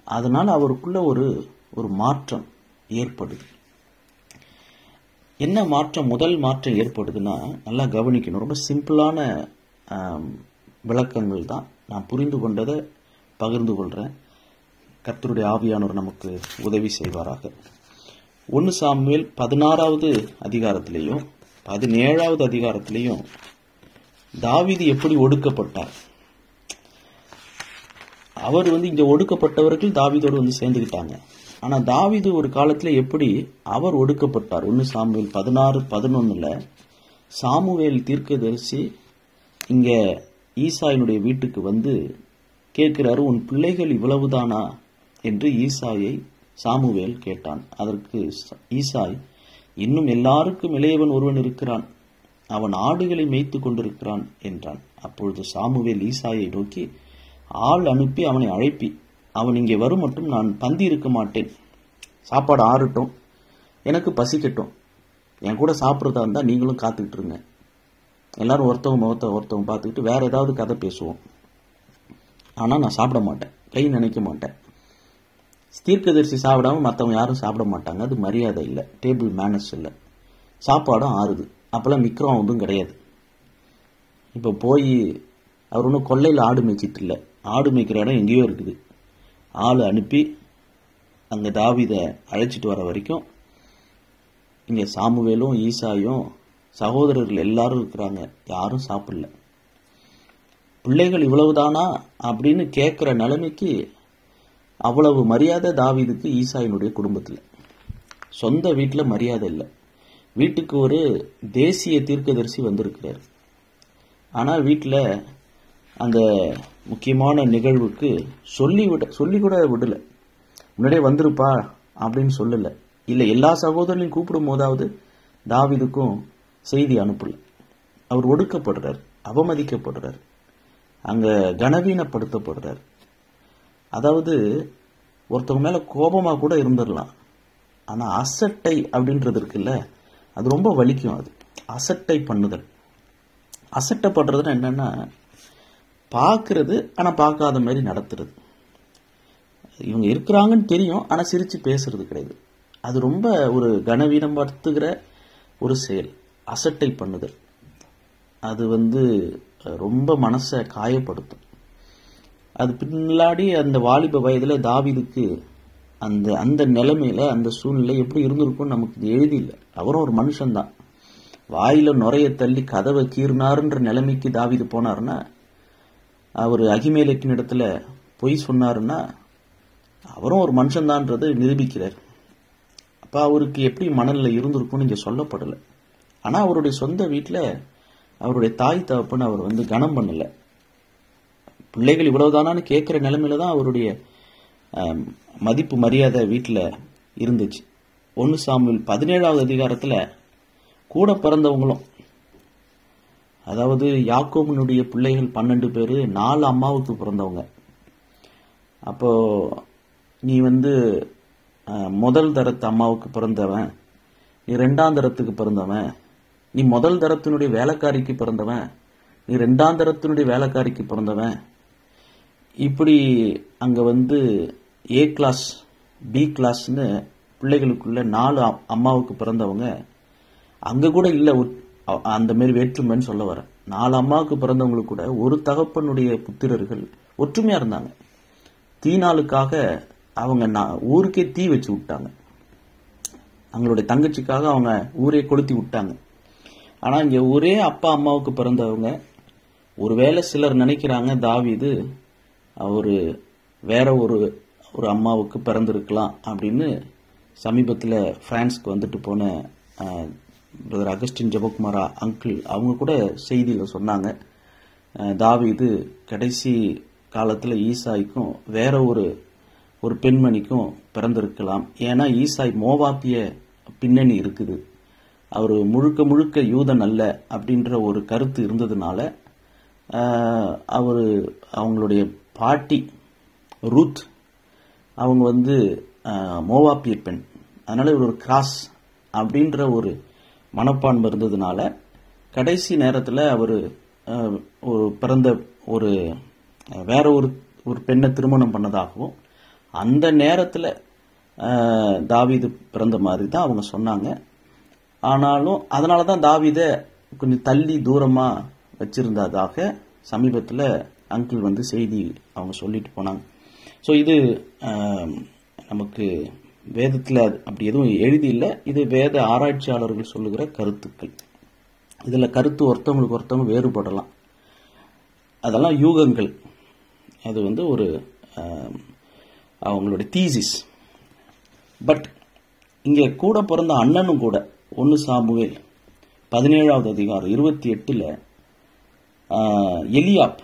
அதனால அவருக்குள்ள ஒரு மாற்றம் ஏற்படுது. என்ன மாற்றம்? முதல் மாற்றம் ஏற்படுதுன்னா நல்லா கவனிக்கணும். ரொம்ப சிம்பிளான விளக்கங்கள் தான், நான் புரிந்து கொண்டதை பகிர்ந்து கொள்கிறேன். கர்த்தருடைய ஆவியானவர் நமக்கு உதவி செய்வாராக. 1 சாமுவேல் 16வது அதிகாரத்திலையும் 17வது அதிகாரத்திலையும் தாவீது எப்படி ஒடுக்கப்பட்டார். அவர் இங்க ஒடுக்கப்பட்டவர்கள் தாவீதோடு சேர்ந்துக்கிட்டாங்க. ஆனா தாவீது ஒரு காலத்துல எப்படி அவர் ஒடுக்கப்பட்டார்? 1 சாமுவேல் 16:11 சாமுவேல் தீர்க்கதரிசி இங்க ஈசாயினுடைய வீட்டுக்கு கேட்கிறாரு, உன் பிள்ளைகள் இவ்வளவுதானா என்று ஈசாயை சாமுவேல் கேட்டான். அதற்கு ஈசாய், இன்னும் எல்லாருக்கும் இளையவன் ஒருவன் இருக்கிறான், அவன் ஆடுகளை மேய்த்து கொண்டிருக்கிறான் என்றான். அப்பொழுது சாமுவேல் ஈசாயை நோக்கி, ஆள் அனுப்பி அவனை அழைப்பி, அவன் இங்கே வரும் மட்டும் நான் பந்தி இருக்க மாட்டேன், சாப்பாடு ஆறட்டும், எனக்கு பசிக்கட்டும், என் கூட சாப்பிட்றதா இருந்தால் நீங்களும் காத்துக்கிட்டு இருங்க, எல்லாரும் ஒருத்தவங்க பார்த்துக்கிட்டு வேற ஏதாவது கதை பேசுவோம், ஆனால் நான் சாப்பிட மாட்டேன், கை நினைக்க மாட்டேன். தீர்க்கதரிசி சாப்பிடாம மற்றவங்க யாரும் சாப்பிட மாட்டாங்க, அது மரியாதை இல்லை, டேபிள் மேனர்ஸ் இல்லை. சாப்பாடும் ஆறுது, அப்பெல்லாம் நிற்கிறோம் கிடையாது. இப்போ போய் அவர் ஒன்றும் கொல்லையில் ஆடு மேய்ச்சிட்டு இல்லை, ஆடு மேய்க்கிற இடம் எங்கேயோ இருக்குது. ஆள் அனுப்பி அங்கே தாவீதை அழைச்சிட்டு வர வரைக்கும் இங்கே சாமுவேலும் ஈசாயும் சகோதரர்கள் எல்லாரும் இருக்கிறாங்க, யாரும் சாப்பிடல. பிள்ளைகள் இவ்வளவுதானா அப்படின்னு கேட்குற நிலைமைக்கு அவ்வளவு மரியாதை தாவீதுக்கு ஈசாயினுடைய குடும்பத்தில். சொந்த வீட்டில் மரியாதை இல்லை. வீட்டுக்கு ஒரு தேசிய தீர்க்கதரிசி வந்திருக்கிறார், ஆனால் வீட்டில் அந்த முக்கியமான நிகழ்வுக்கு சொல்லி கூட விடலை. முன்னாடியே வந்திருப்பா அப்படின்னு சொல்லலை. இல்லை, எல்லா சகோதரனையும் கூப்பிடும் போதாவது தாவீதுக்கும் செய்தி அனுப்பல. அவர் ஒடுக்கப்படுறார், அவமதிக்கப்படுறார், அங்கே கனவீனப்படுத்தப்படுறார். அதாவது ஒருத்தவங்க மேலே கோபமாக கூட இருந்துடலாம், ஆனால் அசட்டை அப்படின்றது இருக்குல்ல, அது ரொம்ப வலிக்கும். அது அசட்டை பண்ணுதல். அசட்டைப்படுறதுன்னா என்னன்னா, பார்க்கறது ஆனால் பார்க்காத மாதிரி நடத்துறது. இவங்க இருக்கிறாங்கன்னு தெரியும், ஆனால் சிரித்து பேசுறது கிடையாது. அது ரொம்ப ஒரு கனவீனப்படுத்துகிற ஒரு செயல், அசட்டை பண்ணுதல். அது ரொம்ப மனசை காயப்படுத்தும். அது பின்னாடி அந்த வாலிப வயதுல தாவீதுக்கு அந்த அந்த நிலைமையில அந்த சூழ்நிலை எப்படி இருந்திருக்கும்னு நமக்கு எழுதியில்லை. அவரும் ஒரு மனுஷன்தான். வாயில நுரைய தள்ளி கதவை கீறினாருன்ற நிலைமைக்கு தாவீது போனாருன்னா, அவர் அகிமேலேக்கின் இடத்துல பொய் சொன்னாருன்னா, அவரும் ஒரு மனுஷன்தான்றது நிரூபிக்கிறார். அப்ப அவருக்கு எப்படி மனநிலை இருந்திருக்கும்னு இங்க சொல்லப்படலை. ஆனா அவருடைய சொந்த வீட்டுல அவருடைய தாய் தகப்பன் அவர் கனம் பண்ணல. பிள்ளைகள் இவ்வளவுதானான்னு கேட்கிற நிலைமையில தான் அவருடைய மதிப்பு மரியாதை வீட்டுல இருந்துச்சு. 1 சாமுவேல் 17வது அதிகாரத்துல கூட பிறந்தவங்களும், அதாவது யாக்கோபனுடைய பிள்ளைகள் 12 பேரு 4 அம்மாவுக்கு பிறந்தவங்க. அப்போ நீ முதல் தரத்து அம்மாவுக்கு பிறந்தவன், நீ 2ஆம் தரத்துக்கு பிறந்தவன், நீ முதல் தரத்தினுடைய வேலைக்காரிக்கு பிறந்தவன், நீ 2ஆம் தரத்தினுடைய வேலைக்காரிக்கு பிறந்தவன், இப்படி அங்க ஏ கிளாஸ் பி கிளாஸ்னு பிள்ளைகளுக்குள்ள 4 அம்மாவுக்கு பிறந்தவங்க அங்க கூட இல்லை. அந்த மாதிரி வேற்றுமைன்னு சொல்ல வர 4 அம்மாவுக்கு பிறந்தவங்களுக்கு கூட ஒரு தகப்பனுடைய புத்திரர்கள் ஒற்றுமையா இருந்தாங்க. தீநாளுக்காக அவங்க ஊருக்கே தீ வச்சு விட்டாங்க. அவங்களுடைய தங்கச்சிக்காக அவங்க ஊரே கொளுத்தி விட்டாங்க. ஆனா இங்க ஒரே அப்பா அம்மாவுக்கு பிறந்தவங்க, ஒருவேளை சிலர் நினைக்கிறாங்க தாவீது அவரு வேற ஒரு அம்மாவுக்கு பிறந்திருக்கலாம் அப்படின்னு. சமீபத்தில் பிரான்ஸ்க்கு வந்துட்டு போன பிரதர் அகஸ்டின் ஜெபகுமாரா அங்கிள் அவங்க கூட செய்தியில் சொன்னாங்க, தாவீது கடைசி காலத்தில் ஈசாய்க்கும் வேற ஒரு பெண்மணிக்கும் பிறந்திருக்கலாம். ஏன்னா ஈசாய் மோவாப்பிய பின்னணி இருக்குது, அவர் முழுக்க முழுக்க யூதன் அல்ல அப்படின்ற ஒரு கருத்து இருந்ததுனால அவங்களுடைய பாட்டி ரூத் அவங்க மோவாப்பிய பெண், அதனால ஒரு கிராஸ் அப்படின்ற ஒரு மனப்பான்மை இருந்ததுனால கடைசி நேரத்தில் அவர் பிறந்த வேற ஒரு பெண்ணை திருமணம் பண்ணதாகவும் அந்த நேரத்தில் தாவீது பிறந்த மாதிரி தான் அவங்க சொன்னாங்க. ஆனாலும் அதனால தான் தாவீதை கொஞ்சம் தள்ளி தூரமா வச்சிருந்ததாக சமீபத்தில் அங்கிள் செய்தி அவங்க சொல்லிட்டு போனாங்க. ஸோ இது நமக்கு வேதத்தில் அப்படி எதுவும் எழுதி இல்லை, இது வேத ஆராய்ச்சியாளர்கள் சொல்லுகிற கருத்துக்கள். இதில் கருத்து ஒருத்தவங்களுக்கு ஒருத்தவங்க வேறுபடலாம், அதெல்லாம் யூகங்கள். அது ஒரு அவங்களுடைய தீசிஸ். பட் இங்கே கூட பிறந்த அண்ணனும் கூட 1 சாமுவேல் 17வது அதிகாரம் 28ல் எலியாப்,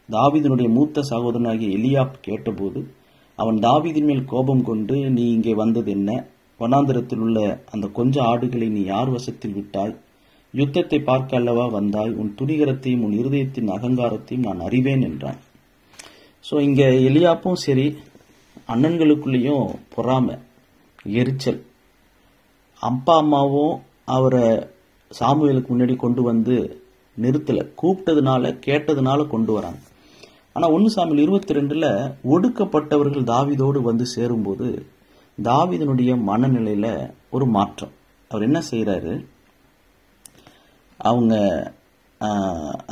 தாவீதினுடைய மூத்த சகோதரனாகிய எலியாப் கேட்டபோது அவன் தாவீதின் மேல் கோபம் கொண்டு, நீ இங்கே வந்தது என்ன? வனாந்திரத்தில் உள்ள அந்த கொஞ்ச ஆடுகளை நீ யார் வசத்தில் விட்டாய்? யுத்தத்தை பார்க்க அல்லவா வந்தாய்? உன் துணிகரத்தையும் உன் இருதயத்தின் அகங்காரத்தையும் நான் அறிவேன் என்றான். ஸோ இங்கே எலியாப்பும் சரி, அண்ணன்களுக்குள்ளேயும் பொறாமை, எரிச்சல். அப்பா அம்மாவும் அவரை சாமுவேலுக்கு முன்னாடி கொண்டு நிறுத்தலை, கூப்பிட்டதுனால கேட்டதுனால கொண்டு வராங்க. ஆனால் 1 சாமுவேல் 22ல் ஒடுக்கப்பட்டவர்கள் தாவீதோடு சேரும்போது தாவீதினுடைய மனநிலையில ஒரு மாற்றம். அவர் என்ன செய்யறாரு, அவங்க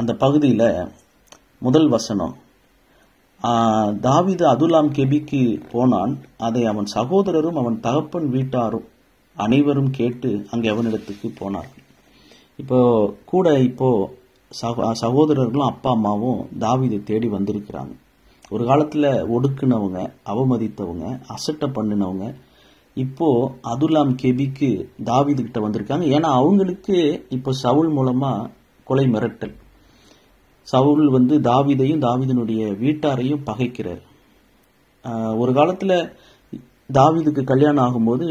அந்த பகுதியில் முதல் வசனம், தாவீது அதுலாம் கெபிக்கு போனான், அதை அவன் சகோதரரும் அவன் தகப்பன் வீட்டாரும் அனைவரும் கேட்டு அங்கே அவனிடத்துக்கு போனார். இப்போ சகோதரர்களும் அப்பா அம்மாவும் தாவீதை தேடி வந்திருக்கிறாங்க. ஒரு காலத்தில் ஒடுக்குனவங்க, அவமதித்தவங்க, அசட்டை பண்ணினவங்க இப்போ அதுலாம் கெபிக்கு தாவீது கிட்ட வந்திருக்காங்க. ஏன்னா அவங்களுக்கு இப்போ சவுல் மூலமா கொலை மிரட்டல். சவுல் தாவீதையும் தாவீதினுடைய வீட்டாரையும் பகைக்கிறார். ஒரு காலத்தில் தாவீதுக்கு கல்யாணம் ஆகும்போது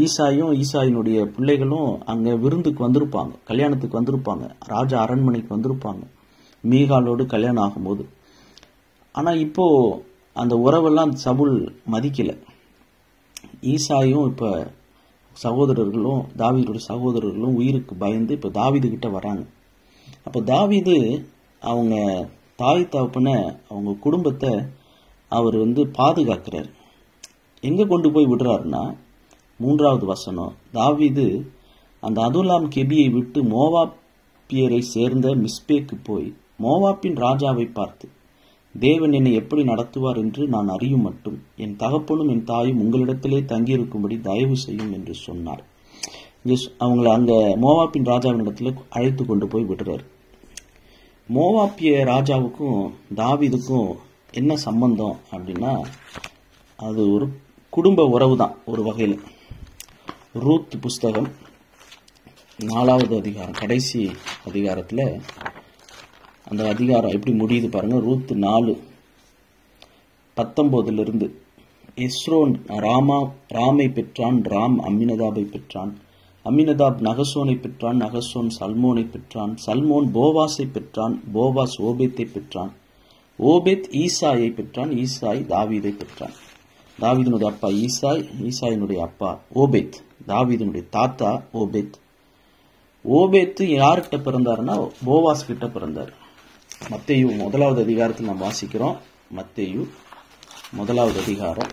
ஈசாயினுடைய பிள்ளைகளும் அங்கே விருந்துக்கு வந்திருப்பாங்க, கல்யாணத்துக்கு வந்திருப்பாங்க, ராஜா அரண்மனைக்கு வந்திருப்பாங்க மீகாலோடு கல்யாணம் ஆகும்போது. ஆனால் இப்போ அந்த உறவெல்லாம் சவுல் மதிக்கலை. ஈசாயும் இப்போ சகோதரர்களும் தாவீதுடைய சகோதரர்களும் உயிருக்கு பயந்து இப்போ தாவீது கிட்ட வராங்க. அப்போ தாவீது அவங்க தாய் தகப்பனை, அவங்க குடும்பத்தை அவர் பாதுகாக்கிறார். எங்கே கொண்டு போய் விடுறாருன்னா 3வது வசனம், தாவீது அந்த அதுல்லாம் கெபியை விட்டு மோவாப்பியரை சேர்ந்த மிஸ்பேக்கு போய் மோவாப்பின் ராஜாவை பார்த்து, தேவன் என்னை எப்படி நடத்துவார் என்று நான் அறியும் மட்டும் என் தகப்பனும் என் தாயும் உங்களிடத்திலே தங்கியிருக்கும்படி தயவு செய்யும் என்று சொன்னார். அவங்கள அங்க மோவாப்பின் ராஜாவின் இடத்துல அழைத்து கொண்டு போய் விடுறாரு. மோவாப்பிய ராஜாவுக்கும் தாவீதுக்கும் என்ன சம்பந்தம் அப்படின்னா, அது ஒரு குடும்ப உறவு தான் ஒரு வகையில். ரூத் புஸ்தகம் 4வது அதிகாரம் கடைசி அதிகாரத்தில் அந்த அதிகாரம் எப்படி முடியுது பாருங்க. ரூத் 4:19 எஸ்ரோன் ராமை பெற்றான், ராம் அம்மினதாபை பெற்றான், அம்மினதாப் நகசோனை பெற்றான், நகசோன் சல்மோனை பெற்றான், சல்மோன் போவாஸை பெற்றான், போவாஸ் ஓபேத்தை பெற்றான், ஓபேத் ஈசாயை பெற்றான், ஈசாய் தாவீதை பெற்றான். தாவீதினுடைய அப்பா ஈசாய், ஈசாயினுடைய அப்பா ஓபேத், தாவீதினுடைய தாத்தா ஓபேத். ஓபேத்து யார்கிட்ட பிறந்தாருன்னா போவாஸ் கிட்ட பிறந்தார். மத்தேயு 1வது அதிகாரத்தில் நாம் வாசிக்கிறோம். மத்தேயு 1வது அதிகாரம்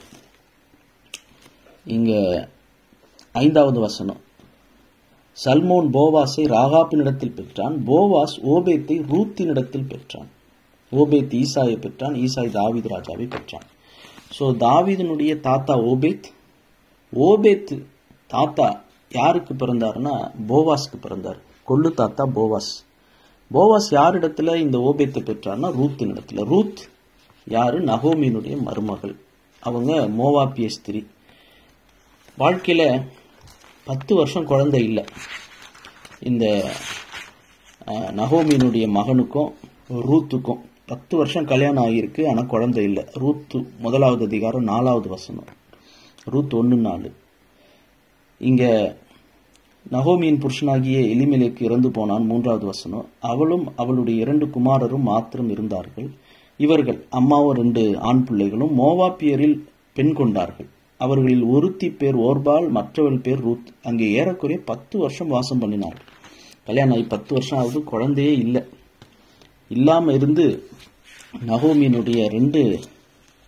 இங்க 5வது வசனம், சல்மோன் போவாஸை ராகாப்பினிடத்தில் பெற்றான், போவாஸ் ஓபேத்தை ரூத்தினிடத்தில் பெற்றான், ஓபேத் ஈசாயை பெற்றான், ஈசாய் தாவீது ராஜாவை பெற்றான். ஸோ தாவீதினுடைய தாத்தா ஓபேத், ஓபேத் தாத்தா யாருக்கு பிறந்தாருன்னா போவாஸ்க்கு பிறந்தார். கொள்ளு தாத்தா போவாஸ். போவாஸ் யாரிடத்துல இந்த ஓபேத்தை பெற்றார்னா ரூத்தின் இடத்துல. ரூத் யாரு? நகோமியினுடைய மருமகள். அவங்க மோவாப்பிய ஸ்திரீ. வாழ்க்கையில 10 வருஷம் குழந்தை இல்லை இந்த நகோமியினுடைய மகனுக்கும் ரூத்துக்கும். 10 வருஷம் கல்யாணம் ஆகியிருக்கு, ஆனால் குழந்தை இல்லை. ரூத் 1வது அதிகாரம் 4வது வசனம், ரூத் 1:4. இங்க நகோமியின் புருஷனாகிய எலிமெலேக்கு இறந்து போனான். 3வது வசனம், அவளும் அவளுடைய 2 குமாரரும் மாத்திரம் இருந்தார்கள். இவர்கள் அம்மாவும் 2 ஆண் பிள்ளைகளும் மோவாப்பியரில் பெண் கொண்டார்கள். அவர்களில் ஒருத்தி பேர் ஓர்பால், மற்றவள் பேர் ரூத். அங்கே ஏறக்குறைய 10 வருஷம் வாசம் பண்ணினார்கள். கல்யாணம் ஆகி 10 வருஷம் ஆகுது, குழந்தையே இல்லை. இல்லாம இருந்து நகோமியினுடைய 2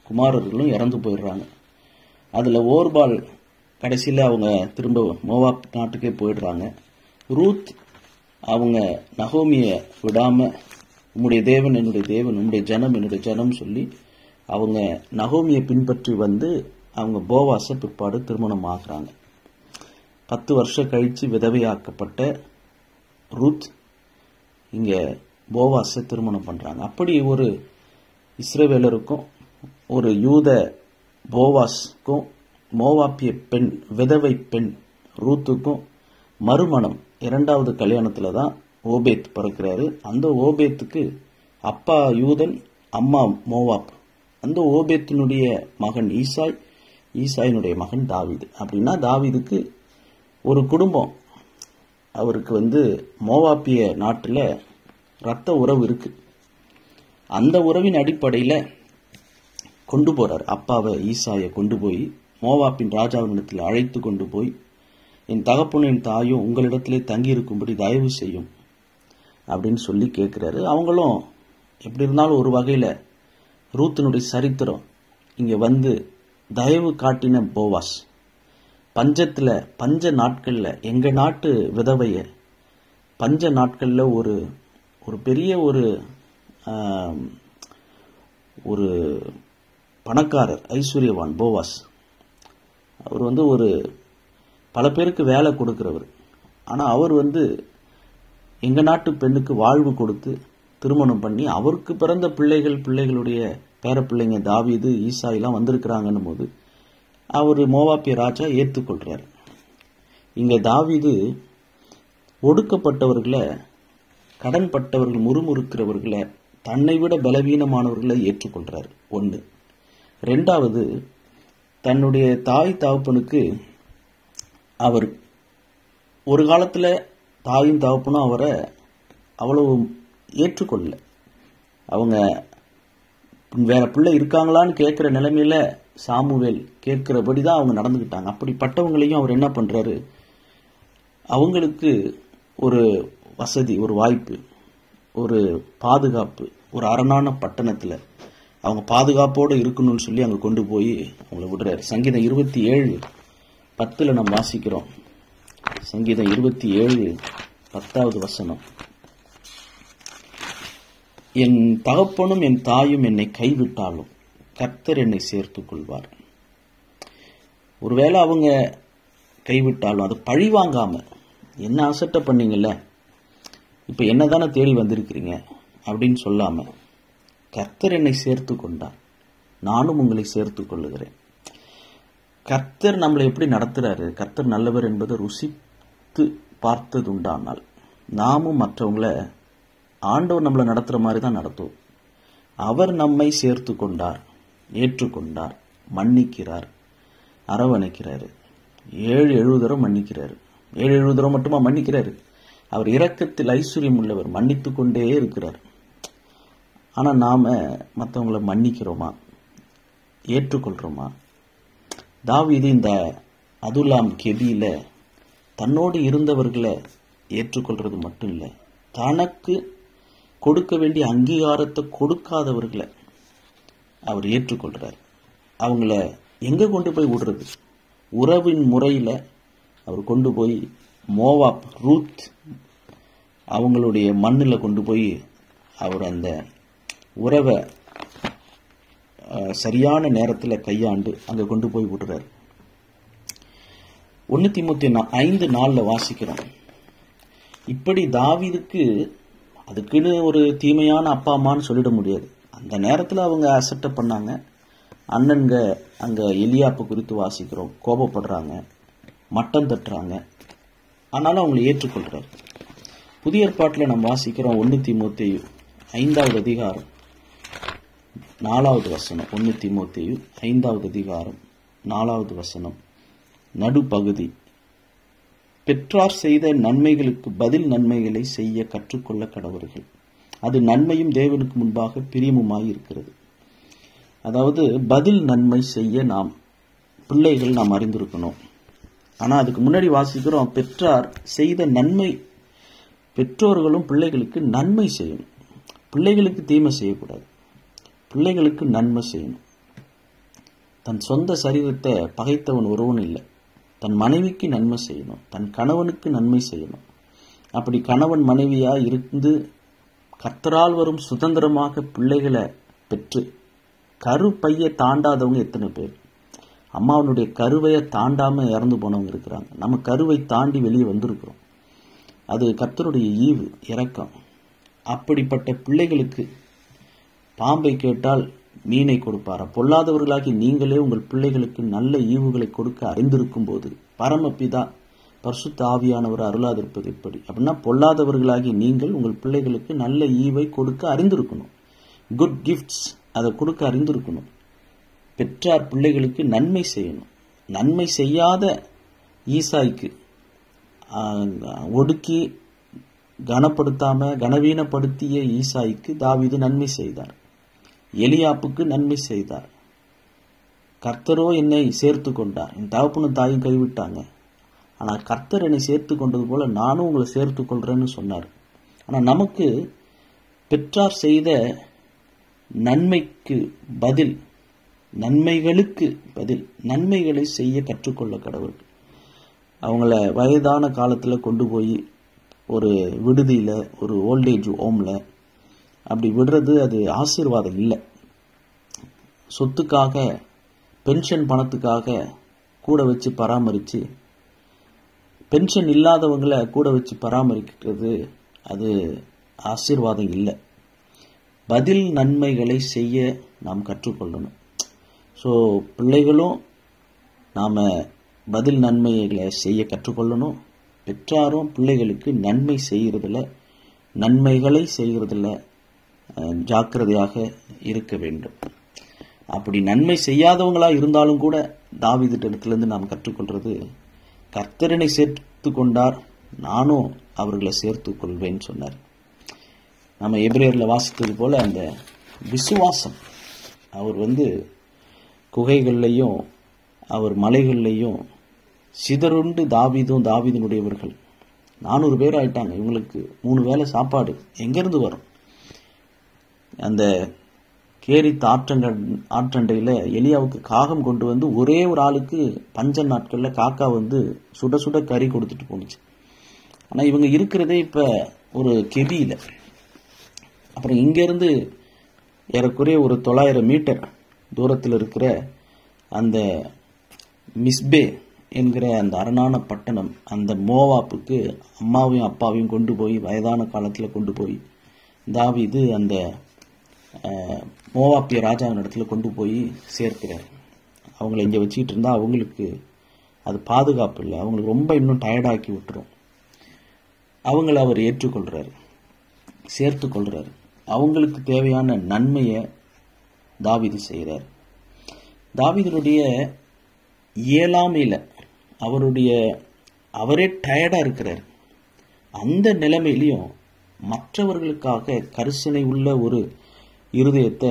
குமாரர்களும் இறந்து போயிடுறாங்க. அதுல ஓர்பால் கடைசியில் அவங்க திரும்ப மோவாப் நாட்டுக்கே போயிடுறாங்க. ரூத் அவங்க நகோமியை விடாம உம்முடைய தேவன் என்னுடைய தேவன், உம்முடைய ஜனம் என்னுடைய ஜனம் சொல்லி அவங்க நகோமியை பின்பற்றி வந்து அவங்க போவாஸை பிற்பாடு திருமணம் ஆகுறாங்க. 10 வருஷம் கழிச்சு விதவையாக்கப்பட்ட ரூத் இங்க போவாஸை திருமணம் பண்றாங்க. அப்படி ஒரு இஸ்ரவேலருக்கும் ஒரு யூத போவாஸ்க்கும் மோவாப்பிய பெண் விதவை பெண் ரூத்துக்கும் மறுமணம் 2வது கல்யாணத்துல தான் ஓபேத் பிறக்கிறாரு. அந்த ஓபேத்துக்கு அப்பா யூதன், அம்மா மோவாப். அந்த ஓபேத்தினுடைய மகன் ஈசாய், ஈசாயினுடைய மகன் தாவீது. அப்படின்னா தாவீதுக்கு ஒரு குடும்பம், அவருக்கு வந்து மோவாப்பிய நாட்டில் ரத்த உறவு இருக்கு. அந்த உறவின் அடிப்படையில் கொண்டு போறார். அப்பாவை ஈசாயை கொண்டு போய் மோவாப்பின் ராஜாவினிடத்தில் அழைத்து கொண்டு போய், என் தகப்பனும் என் தாயும் உங்களிடத்திலே தங்கியிருக்கும்படி தயவு செய்யும் அப்படின்னு சொல்லி கேட்கிறாரு. அவங்களும் எப்படி இருந்தாலும் ஒரு வகையில் ரூத்தினுடைய சரித்திரம் இங்க வந்து தயவு காட்டின போவாஸ். பஞ்ச நாட்கள்ல எங்க நாட்டு விதவைய பஞ்ச நாட்கள்ல ஒரு பெரிய ஒரு பணக்காரர், ஐஸ்வர்யவான் போவாஸ். அவர் வந்து பல பேருக்கு வேலை கொடுக்கிறவர். ஆனா அவர் வந்து எங்க நாட்டு பெண்ணுக்கு வாழ்வு கொடுத்து திருமணம் பண்ணி அவருக்கு பிறந்த பிள்ளைகளுடைய பேர பிள்ளைங்க தாவீது, ஈசாயெல்லாம் வந்திருக்கிறாங்கன்னும் போது அவர் மோவாப்பிய ராஜா ஏற்றுக்கொள்றாரு. இங்க தாவீது ஒடுக்கப்பட்டவர்களை, கடன்பட்டவர்கள், முறுமுறுக்கிறவர்களை, தன்னை விட பலவீனமானவர்களை ஏற்றுக்கொள்றாரு. 1. 2வது, தன்னுடைய தாய் தகப்பனுக்கு அவர் ஒரு காலத்துல தாயும் தகப்பனும் அவரை அவ்வளவு ஏற்றுக்கொள்ளல. அவங்க வேற பிள்ளை இருக்காங்களான்னு கேட்கிற நிலைமையில சாமுவேல் கேட்கிறபடி தான் அவங்க நடந்துக்கிட்டாங்க. அப்படிப்பட்டவங்களையும் அவர் என்ன பண்றாரு, அவங்களுக்கு ஒரு வசதி, ஒரு வாய்ப்பு, ஒரு பாதுகாப்பு, ஒரு அரணான பட்டணத்துல அவங்க பாதுகாப்போடு இருக்கணும்னு சொல்லி அங்கே கொண்டு போய் அவங்கள விடுறாரு. சங்கீதம் 27:10 நம்ம வாசிக்கிறோம். சங்கீதம் 27:10 என் தகப்பனும் என் தாயும் என்னை கைவிட்டாலும் கர்த்தர் என்னை சேர்த்துக் கொள்வார். ஒருவேளை அவங்க கைவிட்டாலும் அது பழி வாங்காம, என்ன அசட்டை பண்ணீங்கல்ல, இப்ப என்னதானே தேடி வந்திருக்கிறீங்க அப்படின்னு சொல்லாம, கர்த்தர் என்னை சேர்த்து கொண்டார், நானும் உங்களை சேர்த்து கொள்ளுகிறேன். கர்த்தர் நம்மளை எப்படி நடத்துறாரு, கர்த்தர் நல்லவர் என்பதை ருசித்து பார்த்தது உண்டானால் நாமும் மற்றவங்களை ஆண்டவர் நம்மளை நடத்துற மாதிரி தான் நடத்துவோம். அவர் நம்மை சேர்த்து கொண்டார், ஏற்றுக்கொண்டார், மன்னிக்கிறார், அரவணைக்கிறாரு. 7 தரம் மன்னிக்கிறாரு. 7 தரம் மட்டுமா மன்னிக்கிறாரு? அவர் இரக்கத்தில் ஐஸ்வர்யம் உள்ளவர், மன்னித்து கொண்டே இருக்கிறார். ஆனா நாம மற்றவங்களை மன்னிக்கிறோமா, ஏற்றுக்கொள்றோமா? தாவீது இந்த அதுல்லாம் கெபியில தன்னோடு இருந்தவர்களை ஏற்றுக்கொள்றது மட்டும் இல்லை, தனக்கு கொடுக்க வேண்டிய அங்கீகாரத்தை கொடுக்காதவர்களை அவர் ஏற்றுக்கொள்றார். அவங்கள எங்க கொண்டு போய் விடுறது? உறவின் முறையில அவர் கொண்டு போய் மோவாப், ரூத் அவங்களுடைய மண்ணில் கொண்டு போய் அவர் அந்த உறவை சரியான நேரத்தில் கையாண்டு அங்க கொண்டு போய் விடுறார். 1 தீமோத்தேயு 5:4 வாசிக்கிறோம். இப்படி தாவீதுக்கு அதுக்குன்னு ஒரு தீமையான அப்பா அம்மான்னு சொல்லிட முடியாது. அந்த நேரத்தில் அவங்க அசட்டை பண்ணாங்க. அண்ணன்க அங்க எலியாப்பு குறித்து வாசிக்கிறோம், கோபப்படுறாங்க, மட்டம் தட்டுறாங்க. ஆனாலும் அவங்களை ஏற்றுக்கொள்றாரு. புதிய ஏற்பாட்டில் நம்ம வாசிக்கிறோம் 1 தீமோத்தேயு 5:4 1 தீமோத்தேயு 5:4 நடுப்பகுதி. பெற்றார் செய்த நன்மைகளுக்கு பதில் நன்மைகளை செய்ய கற்றுக்கொள்ள கடவர்கள், அது நன்மையும் தேவனுக்கு முன்பாக பிரியமுமாய் இருக்கிறது. அதாவது பதில் நன்மை செய்ய பிள்ளைகள் நாம் அறிந்திருக்கணும். ஆனா அதுக்கு முன்னாடி வாசிக்கிறோம், பெற்றார் செய்த நன்மை. பெற்றோர்களும் பிள்ளைகளுக்கு நன்மை செய்யணும், பிள்ளைகளுக்கு தீமை செய்யக்கூடாது, பிள்ளைகளுக்கு நன்மை செய்யணும். தன் சொந்த சரீரத்தை பகைத்தவன் ஒருவன் இல்லை. தன் மனைவிக்கு நன்மை செய்யணும், தன் கணவனுக்கு நன்மை செய்யணும். அப்படி கணவன் மனைவியா இருந்து கர்த்தரால் வரும் சுதந்திரமாக பிள்ளைகளை பெற்று கருப்பையை தாண்டாதவங்க எத்தனை பேர்? அம்மாவனுடைய கருவையை தாண்டாம இறந்து போனவங்க இருக்கிறாங்க. நம்ம கருவை தாண்டி வெளியே வந்திருக்கிறோம். அது கர்த்தருடைய ஈவு, இரக்கம். அப்படிப்பட்ட பிள்ளைகளுக்கு பாம்பை கேட்டால் மீனை கொடுப்பாரா? பொல்லாதவர்களாகி நீங்களே உங்கள் பிள்ளைகளுக்கு நல்ல ஈவுகளை கொடுக்க அறிந்திருக்கும் போது பரமபிதா பரிசுத்த ஆவியானவர் அருளாதிருப்பது எப்படி? அப்படின்னா பொல்லாதவர்களாகி நீங்கள் உங்கள் பிள்ளைகளுக்கு நல்ல ஈவை கொடுக்க அறிந்திருக்கணும். குட் கிஃப்ட்ஸ் அதை கொடுக்க அறிந்திருக்கணும். பெற்றார் பிள்ளைகளுக்கு நன்மை செய்யணும். நன்மை செய்யாத ஈசாய்க்கு ஒடுக்கி கனப்படுத்தாம கனவீனப்படுத்திய ஈசாய்க்கு தாவீது நன்மை செய்தார். எலியாப்புக்கு நன்மை செய்தார். கர்த்தரோ என்னை சேர்த்து கொண்டார், என் தகப்பனும் தாயும் கைவிட்டாங்க, ஆனால் கர்த்தர் என்னை சேர்த்து கொண்டது போல நானும் உங்களை சேர்த்து கொள்றேன்னு சொன்னார். ஆனால் நமக்கு பெற்றார் செய்த நன்மைக்கு பதில், நன்மைகளுக்கு பதில் நன்மைகளை செய்ய கற்றுக்கொள்ள கடவுள். அவங்கள வயதான காலத்தில் கொண்டு போய் ஒரு விடுதியில், ஒரு ஓல்டேஜ் ஹோமில் அப்படி விடுறது அது ஆசீர்வாதம் இல்லை. சொத்துக்காக, பென்ஷன் பணத்துக்காக கூட வச்சு பராமரித்து, பென்ஷன் இல்லாதவங்களை கூட வச்சு பராமரிக்கிறது அது ஆசீர்வாதம் இல்லை. பதில் நன்மைகளை செய்ய நாம் கற்றுக்கொள்ளணும். ஸோ பிள்ளைகளும் நாம் பதில் நன்மைகளை செய்ய கற்றுக்கொள்ளணும். பெற்றாரும் பிள்ளைகளுக்கு நன்மை செய்கிறதுல, நன்மைகளை செய்கிறதுல ஜாக்கிரதையாக இருக்க வேண்டும். அப்படி நன்மை செய்யாதவங்களா இருந்தாலும் கூட தாவீதிடத்திலிருந்து நாம் கற்றுக்கொள்றது, கர்த்தரனை சேர்த்து கொண்டார், நானும் அவர்களை சேர்த்து கொள்வேன்னு சொன்னார். நம்ம எபிரேயர்ல வாசித்தது போல அந்த விசுவாசம், அவர் குகைகள்லையும் அவர் மலைகள்லையும் சிதறுண்டு தாவீதினுடையவர்கள் 400 பேர் ஆயிட்டாங்க. இவங்களுக்கு 3 வேளை சாப்பாடு எங்கிருந்து வரும்? அந்த கேரித் ஆற்றண்டையில் எலியாவுக்கு காகம் கொண்டு வந்து ஒரே ஒரு ஆளுக்கு பஞ்ச நாட்களில் காக்கா வந்து சுட சுட கறி கொடுத்துட்டு போணுச்சு. ஆனால் இவங்க இருக்கிறதே இப்போ ஒரு கெபியில். அப்புறம் இங்கேருந்து ஏறக்குறைய ஒரு 900 மீட்டர் தூரத்தில் இருக்கிற அந்த மிஸ்பே என்கிற அந்த அரணான பட்டணம், அந்த மோவாப்புக்கு அம்மாவையும் அப்பாவையும் கொண்டு போய் வயதான காலத்தில் கொண்டு போய் தாவீது அந்த மோவாப்பிய ராஜாவின் இடத்துல கொண்டு போய் சேர்க்கிறார். அவங்கள இங்கே வச்சுக்கிட்டு இருந்தால் அவங்களுக்கு அது பாதுகாப்பு இல்லை, அவங்களுக்கு ரொம்ப இன்னும் டயர்டாக்கி விட்டுரும். அவங்கள அவர் ஏற்றுக்கொள்கிறார், சேர்த்து கொள்கிறார். அவங்களுக்கு தேவையான நன்மையை தாவீது செய்கிறார். தாவீதுடைய இயலாமையில் அவரே டயர்டாக இருக்கிறார். அந்த நிலைமையிலையும் மற்றவர்களுக்காக கரிசனை உள்ள ஒரு இருதயத்தை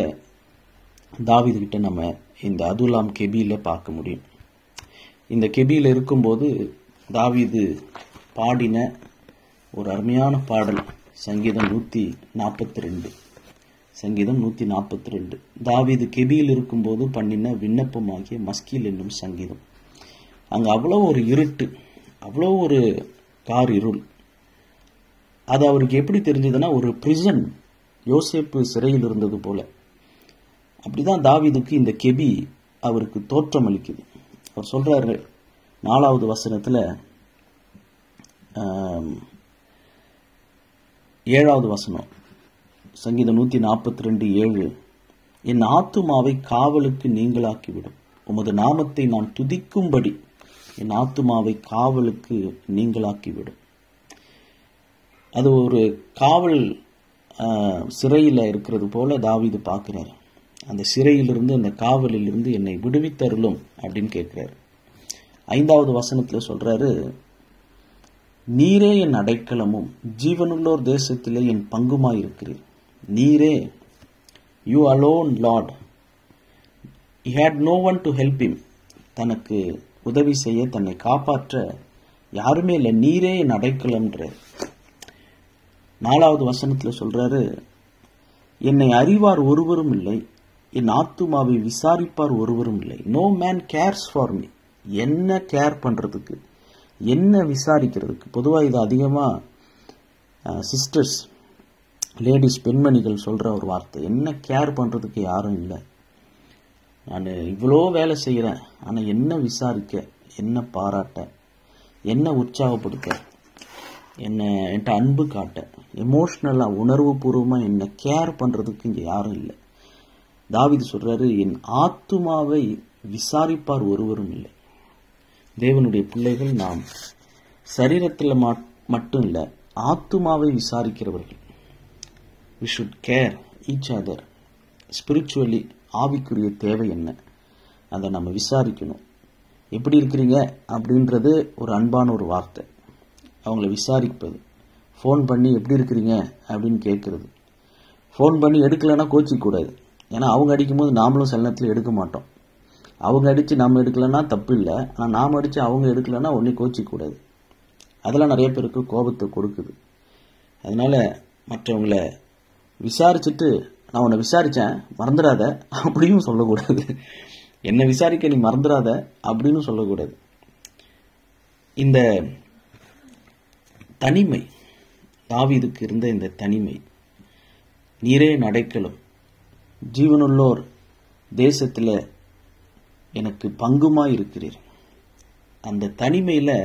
தாவீது கிட்ட நம்ம இந்த அதுல்லாம் கெபியில் பார்க்க முடியும். இந்த கெபியில் இருக்கும்போது தாவீது பாடின ஒரு அருமையான பாடல் சங்கீதம் 142. சங்கீதம் 142 தாவீது கெபியில் இருக்கும்போது பண்ணின விண்ணப்பமாகிய மஸ்கீல் என்னும் சங்கீதம். அங்கே அவ்வளோ ஒரு இருட்டு, அவ்வளோ ஒரு கார் இருள். அது அவருக்கு எப்படி தெரிஞ்சதுன்னா, ஒரு பிரிசன், யோசேப்பு சிறையில் இருந்தது போல. அப்படிதான் தாவீதுக்கு இந்த கெபி அவருக்கு தோற்றம் அளிக்குது. அவர் சொல்றாரு 4வது வசனத்தில் 7வது வசனம் சங்கீதம் 142:7, என் ஆத்துமாவை காவலுக்கு நீங்களாக்கிவிடும், உமது நாமத்தை நான் துதிக்கும்படி என் ஆத்துமாவை காவலுக்கு நீங்களாக்கிவிடும். அது ஒரு காவல் சிறையில் இருக்கிறது போல தாவீது பார்க்கிறார். அந்த சிறையிலிருந்து, அந்த காவலிலிருந்து என்னை விடுவித்தருளும் அப்படின்னு கேட்கிறார். 5வது வசனத்தில் சொல்றாரு, நீரே என் அடைக்கலமும் ஜீவனுள்ளோர் தேசத்திலே என் பங்குமாயிருக்கிறீர். நீரே, you alone Lord. he had no one to help him. தனக்கு உதவி செய்ய, தன்னை காப்பாற்ற யாருமே இல்லை, நீரே என் அடைக்கலம்ன்ற. 4வது வசனத்தில் சொல்றாரு, என்னை அறிவார் ஒருவரும் இல்லை, என் ஆத்துமாவை விசாரிப்பார் ஒருவரும் இல்லை. No man cares for me. என்ன கேர் பண்றதுக்கு, என்ன விசாரிக்கிறதுக்கு. பொதுவாக இது அதிகமாக சிஸ்டர்ஸ், லேடிஸ், பெண்மணிகள் சொல்ற ஒரு வார்த்தை. என்ன கேர் பண்றதுக்கு யாரும் இல்லை. நான் இவ்வளோ வேலை செய்கிறேன், ஆனால் என்ன விசாரிக்க, என்ன பாராட்ட, என்ன உற்சாகப்படுத்த, என்கிட்ட அன்பு காட்ட, எமோஷ்னலாக உணர்வு பூர்வமாக என்ன கேர் பண்ணுறதுக்கு இங்கே யாரும் இல்லை. தாவீது சொல்றாரு, என் ஆத்துமாவை விசாரிப்பார் ஒருவரும் இல்லை. தேவனுடைய பிள்ளைகள் நாம் சரீரத்தில் மட்டும் இல்லை, ஆத்துமாவை விசாரிக்கிறவர்கள். we should care each other spiritually. ஆவிக்குரிய தேவை என்ன, அதை நம்ம விசாரிக்கணும். எப்படி இருக்கிறீங்க அப்படின்றது ஒரு அன்பான ஒரு வார்த்தை. அவங்கள விசாரிப்பது, ஃபோன் பண்ணி எப்படி இருக்கிறீங்க அப்படின்னு கேட்கறது. ஃபோன் பண்ணி எடுக்கலைன்னா கோச்சிக்கூடாது. ஏன்னா அவங்க அடிக்கும்போது நாமளும் சில நேரத்தில் எடுக்க மாட்டோம். அவங்க அடித்து நம்ம எடுக்கலைன்னா தப்பு இல்லை, ஆனால் நாம் அடித்து அவங்க எடுக்கலைன்னா ஒன்றே கோச்சிக்கூடாது. அதெல்லாம் நிறைய பேருக்கு கோபத்தை கொடுக்குது. அதனால மற்றவங்களை விசாரிச்சுட்டு, நான் உன்னை விசாரித்தேன் மறந்துடாத அப்படின்னு சொல்லக்கூடாது. என்னை விசாரிக்க நீ மறந்துடாத அப்படின்னு சொல்லக்கூடாது. இந்த தனிமை, தாவீதுக்கு இருந்த இந்த தனிமை, நீரே அடைக்கலம், ஜீவனுள்ளோர் தேசத்தில் எனக்கு பங்குமாய் இருக்கிறீர். அந்த தனிமையில்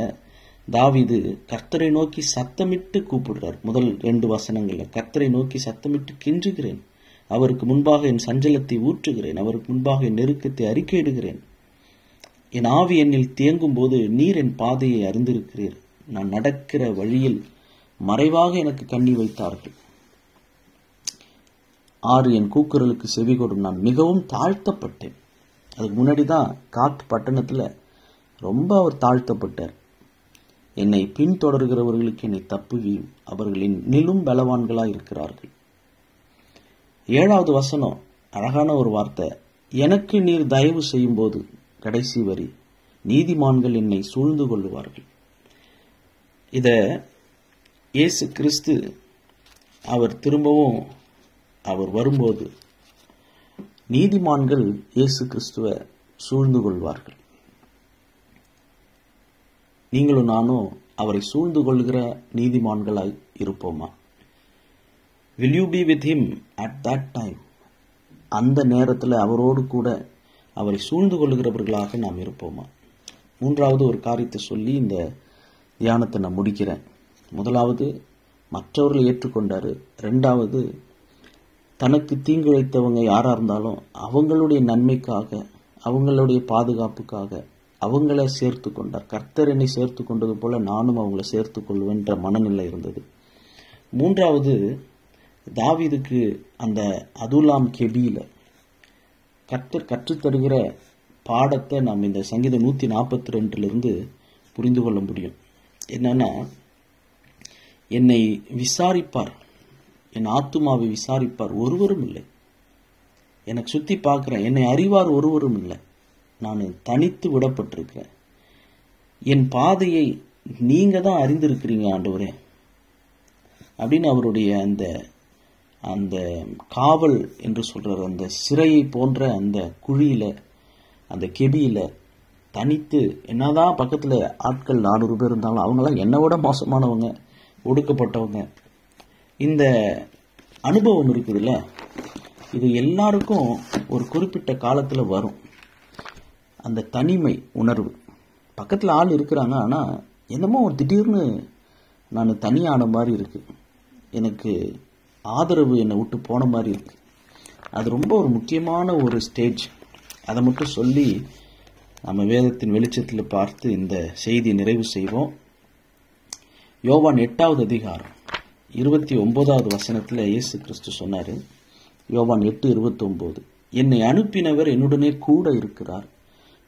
தாவீது கர்த்தரை நோக்கி சத்தமிட்டு கூப்பிடுறார். முதல் 2 வசனங்கள்ல கர்த்தரை நோக்கி சத்தமிட்டு கெஞ்சுகிறேன், அவருக்கு முன்பாக என் சஞ்சலத்தை ஊற்றுகிறேன், அவருக்கு முன்பாக என் நெருக்கத்தை அறிக்கையிடுகிறேன். என் ஆவி என்னில் தேங்கும் போது நீர் என் பாதையை அறிந்திருக்கிறீர். நான் நடக்கிற வழியில் மறைவாக எனக்கு கண்ணி வைத்தார்கள். 6, என் கூக்குரலுக்கு செவி கொடும், நான் மிகவும் தாழ்த்தப்பட்டேன். அதுக்கு முன்னாடி தான் காத் பட்டணத்தில் ரொம்ப அவர் தாழ்த்தப்பட்டார். என்னை பின்தொடர்கிறவர்களுக்கு என்னை தப்புவியும், அவர்களின் நிலும் பலவான்களாய் இருக்கிறார்கள். 7வது வசனம் அழகான ஒரு வார்த்தை, எனக்கு நீர் தயவு செய்யும் போது, கடைசி வரி, நீதிமான்கள் என்னை சூழ்ந்து கொள்ளுவார்கள். இத இயேசு கிறிஸ்து அவர் திரும்பவும் அவர் வரும்போது நீதிமான்கள் இயேசு கிறிஸ்துவை சூழ்ந்து கொள்வார்கள். நீங்களும் நானும் அவரை சூழ்ந்து கொள்கிற நீதிமான்களாய் இருப்போமா? Will you be with him at that time? அந்த நேரத்தில் அவரோடு கூட அவரை சூழ்ந்து கொள்கிறவர்களாக நாம் இருப்போமா? மூன்றாவது ஒரு காரியத்தை சொல்லி இந்த தியானத்தை நான் முடிக்கிறேன். முதலாவது, மற்றவர்களை ஏற்றுக்கொண்டாரு. ரெண்டாவது, தனக்கு தீங்கிழைத்தவங்க யாரா இருந்தாலும் அவங்களுடைய நன்மைக்காக, அவங்களுடைய பாதுகாப்புக்காக அவங்கள சேர்த்து கொண்டார். கர்த்தர் என்னை சேர்த்து கொண்டது போல நானும் அவங்களை சேர்த்து கொள்வேன்ற மனநிலை இருந்தது. மூன்றாவது, தாவீதுக்கு அந்த அதுலாம் கெபியில கர்த்தர் கற்றுத்தருகிற பாடத்தை நாம் இந்த சங்கீதம் 142 புரிந்து கொள்ள முடியும். என்னன்னா, என்னை விசாரிப்பார், என் ஆத்துமாவை விசாரிப்பார், ஒருவரும் இல்லை. எனக்கு சுத்தி பார்க்கிறேன், என்னை அறிவார் ஒருவரும் இல்லை. நான் தனித்து விடப்பட்டிருக்கிறேன். என் பாதையை நீங்க தான் அறிந்திருக்கிறீங்க ஆண்டவரே அப்படின்னு அவருடைய அந்த அந்த காவல் என்று சொல்ற அந்த சிறையை போன்ற அந்த குழியில, அந்த கெபியில தனித்து, என்னதான் பக்கத்துல ஆட்கள் 400 பேர் இருந்தாலும் அவங்களாம் என்னை விட மோசமானவங்க, ஒடுக்கப்பட்டவங்க. இந்த அனுபவம் இருக்குதுல்ல, இது எல்லாருக்கும் ஒரு குறிப்பிட்ட காலத்துல வரும். அந்த தனிமை உணர்வு, பக்கத்துல ஆள் இருக்கிறாங்க, ஆனா என்னமோ ஒரு திடீர்னு நான் தனியான மாதிரி இருக்கு, எனக்கு ஆதரவு என்னை விட்டு போன மாதிரி இருக்கு. அது ரொம்ப ஒரு முக்கியமான ஒரு ஸ்டேஜ். அதை மட்டும் சொல்லி நம்ம வேதத்தின் வெளிச்சத்தில் பார்த்து இந்த செய்தியை நிறைவு செய்வோம். யோவான் 8வது அதிகாரம் 29வது வசனத்தில் இயேசு கிறிஸ்து சொன்னாரு. யோவான் 8:29, என்னை அனுப்பினவர் என்னுடனே கூட இருக்கிறார்.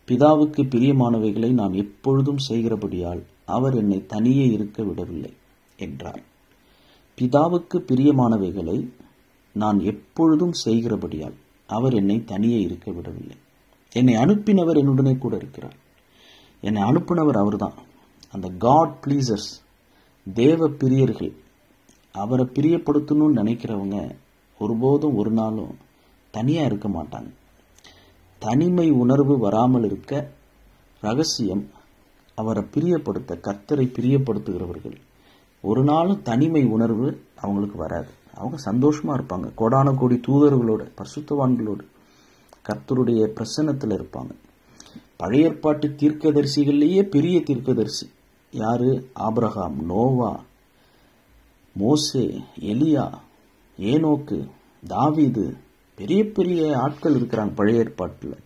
பிதாவுக்கு பிரியமானவைகளை நான் எப்பொழுதும் செய்கிறபடியால் அவர் என்னை தனியே இருக்க விடவில்லை என்றார். பிதாவுக்கு பிரியமானவைகளை நான் எப்பொழுதும் செய்கிறபடியால் அவர் என்னை தனியே இருக்க விடவில்லை. என்னை அனுப்பினவர் என்னுடனே கூட இருக்கிறார். என்னை அனுப்பினவர் அவர் தான். அந்த காட் பிளீசர்ஸ், தேவ பிரியர்கள், அவரை பிரியப்படுத்தணும்னு நினைக்கிறவங்க ஒருபோதும் ஒரு நாளும் தனியா இருக்க மாட்டாங்க. தனிமை உணர்வு வராமல் இருக்க ரகசியம், அவரை பிரியப்படுத்த, கர்த்தரை பிரியப்படுத்துகிறவர்கள் ஒரு நாளும் தனிமை உணர்வு அவங்களுக்கு வராது. அவங்க சந்தோஷமா இருப்பாங்க. கோடான கோடி தூதர்களோட, பரிசுத்தவான்களோடு கர்த்தருடைய பிரசன்னத்தில் இருப்பாங்க. பழைய ஏற்பாட்டு தீர்க்கதரிசிகள்லேயே பெரிய தீர்க்கதரிசி யாரு? ஆபிரகாம், நோவா, மோசே, எலியா, ஏனோக்கு, தாவீது, பெரிய பெரிய ஆட்கள் இருக்கிறாங்க பழைய ஏற்பாட்டில்.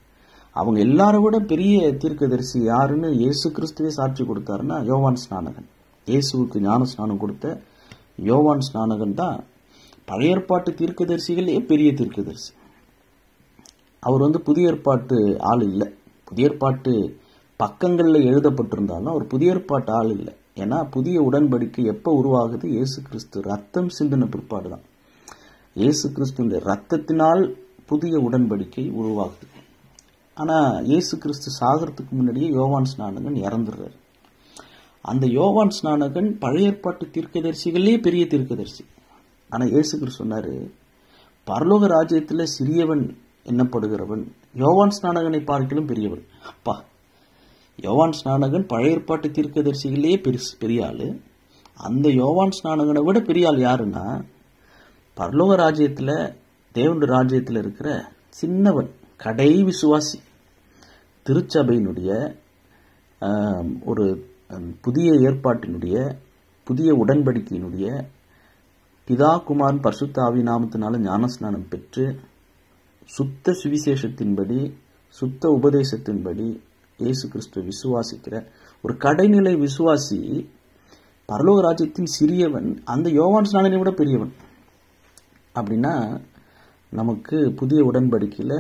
அவங்க எல்லாரை விட பெரிய தீர்க்கதரிசி யாருன்னு இயேசு கிறிஸ்துவே சாட்சி கொடுத்தாருன்னா யோவான் ஸ்நானகன். இயேசுவுக்கு ஞான ஸ்நானம் கொடுத்த யோவான் ஸ்நானகன் தான் பழைய ஏற்பாட்டு தீர்க்கதரிசிகளே பெரிய தீர்க்கதரிசி. அவர் புதிய ஏற்பாட்டு ஆள் இல்லை. புதிய ஏற்பாட்டு பக்கங்களில் எழுதப்பட்டிருந்தாலும் அவர் புதிய ஏற்பாட்டு ஆள் இல்லை. ஏன்னா புதிய உடன்படிக்கை எப்போ உருவாகுது? இயேசு கிறிஸ்து ரத்தம் சிந்தின பிற்பாடு தான். இயேசு கிறிஸ்துவின் ரத்தத்தினால் புதிய உடன்படிக்கை உருவாகுது. ஆனால் இயேசு கிறிஸ்து சாகிறதுக்கு முன்னாடியே யோவான் ஸ்நானகன் இறந்துடுறாரு. அந்த யோவான் ஸ்நானகன் பழைய ஏற்பாட்டு தீர்க்கதரிசிகளே பெரிய தீர்க்கதரிசி. ஆனால் இயேசு கிறிஸ்து சொன்னாரு, பரலோக ராஜ்யத்தில் சிறியவன் எண்ணப்படுகிறவன் யோவான் ஸ்நானகனை பார்க்கிலும் பெரியவன். அப்பா, யோவான் ஸ்நானகன் பழைய ஏற்பாட்டு தீர்க்கதரிசிகளே பெரிய ஆளு. அந்த யோவான் ஸ்நானகனை விட பெரிய ஆள் யாருன்னா, பரலோக ராஜ்யத்தில், தேவனுடைய ராஜ்யத்தில் இருக்கிற சின்னவன், கடை விசுவாசி. திருச்சபையினுடைய ஒரு புதிய ஏற்பாட்டினுடைய, புதிய உடன்படிக்கையினுடைய பிதா குமாரன் பரிசுத்த ஆவி நாமத்தினால ஞானஸ்நானம் பெற்று சுத்த சுவிசேஷத்தின்படி, சுத்த உபதேசத்தின்படி இயேசு கிறிஸ்துவை விசுவாசிக்கிற ஒரு கடைநிலை விசுவாசி பரலோக ராஜ்யத்தின் சிறியவன் அந்த யோவான் ஸ்நானனை விட பெரியவன். அப்படின்னா நமக்கு புதிய உடன்படிக்கையில்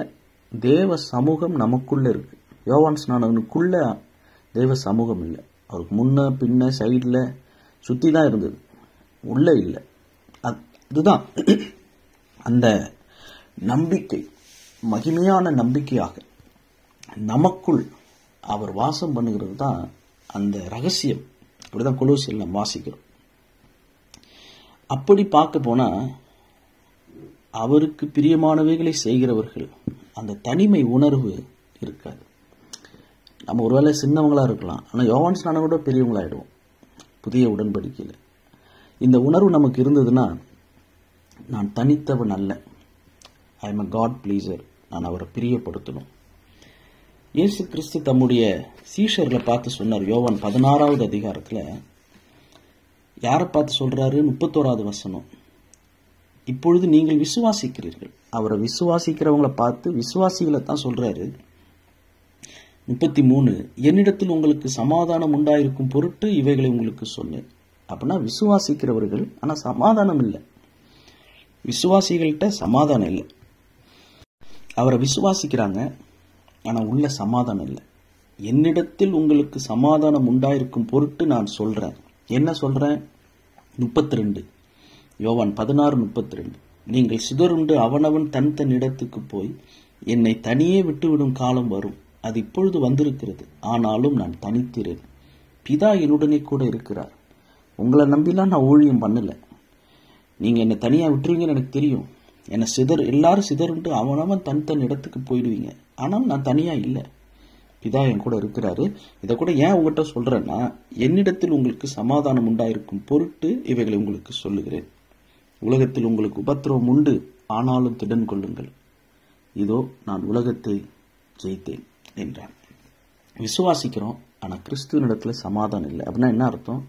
தேவ சமூகம் நமக்குள்ள இருக்கு. யோவான் ஸ்நானனுக்குள்ள தேவ சமூகம் இல்லை. அவருக்கு முன்ன பின்ன சைடில் சுற்றி தான் இருந்தது, உள்ளே இல்லை. அதுதான் அந்த நம்பிக்கை, மகிமையான நம்பிக்கையாக நமக்குள் அவர் வாசம் பண்ணுகிறது தான் அந்த ரகசியம். இப்படிதான் கொலோசியர் நாம் வாசிக்கிறோம். அப்படி பார்க்க போனா அவருக்கு பிரியமானவைகளை செய்கிறவர்கள் அந்த தனிமை உணர்வு இருக்காது. நம்ம ஒருவேளை சின்னவங்களா இருக்கலாம், ஆனால் யோவான் ஸ்நானம் கூட பெரியவங்களாயிடுவோம் புதிய உடன்படிக்கையில். இந்த உணர்வு நமக்கு இருந்ததுன்னா, நான் தனித்தவன் அல்ல, I am a God pleaser, நான் அவரை பிரியப்படுத்தணும். இயேசு கிறிஸ்து தம்முடைய சீஷர்களை பார்த்து சொன்னார். யோவான் 16வது அதிகாரத்தில் யாரை பார்த்து சொல்றாரு? 31வது வசனம். இப்பொழுது நீங்கள் விசுவாசிக்கிறீர்கள். அவரை விசுவாசிக்கிறவங்களை பார்த்து விசுவாசிகளை தான் சொல்றாரு. 33, என்னிடத்தில் உங்களுக்கு சமாதானம் உண்டாயிருக்கும் பொருட்டு இவைகளை உங்களுக்கு சொன்னேன். அப்படின்னா விசுவாசிக்கிறவர்கள், ஆனால் சமாதானம் இல்லை. விசுவாசிகள்கிட்ட சமாதானம் இல்லை. அவரை விசுவாசிக்கிறாங்க, ஆனால் உள்ள சமாதானம் இல்லை. என்னிடத்தில் உங்களுக்கு சமாதானம் உண்டாயிருக்கும் பொருட்டு நான் சொல்றேன். என்ன சொல்றேன்? 32, யோவான் 16:32, நீங்கள் சிதறுண்டு அவனவன் தன் தன் இடத்துக்கு போய் என்னை தனியே விட்டுவிடும் காலம் வரும், அது இப்பொழுது வந்திருக்கிறது, ஆனாலும் நான் தனித்திறேன், பிதா என்னுடனே கூட இருக்கிறார். உங்களை நம்பிலாம் நான் ஊழியம் பண்ணல. நீங்க என்னை தனியா விட்டுருவீங்கன்னு எனக்கு தெரியும். என்னை எல்லாரும் சிதறுண்டு அவனவன் தன் தன் இடத்துக்கு போயிடுவீங்க, ஆனால் நான் தனியா இல்லை, பிதா என் கூட இருக்கிறாரு. இதை கூட ஏன் உங்கள்கிட்ட சொல்றேன்னா, என்னிடத்தில் உங்களுக்கு சமாதானம் உண்டாயிருக்கும் பொருட்டு இவைகளை உங்களுக்கு சொல்லுகிறேன். உலகத்தில் உங்களுக்கு உபத்திரவம் உண்டு, ஆனாலும் திடன் கொள்ளுங்கள், இதோ நான் உலகத்தை ஜெயித்தேன் என்றார். விசுவாசிக்கிறோம், ஆனா கிறிஸ்துவனிடத்துல சமாதானம் இல்லை. அப்படின்னா என்ன அர்த்தம்?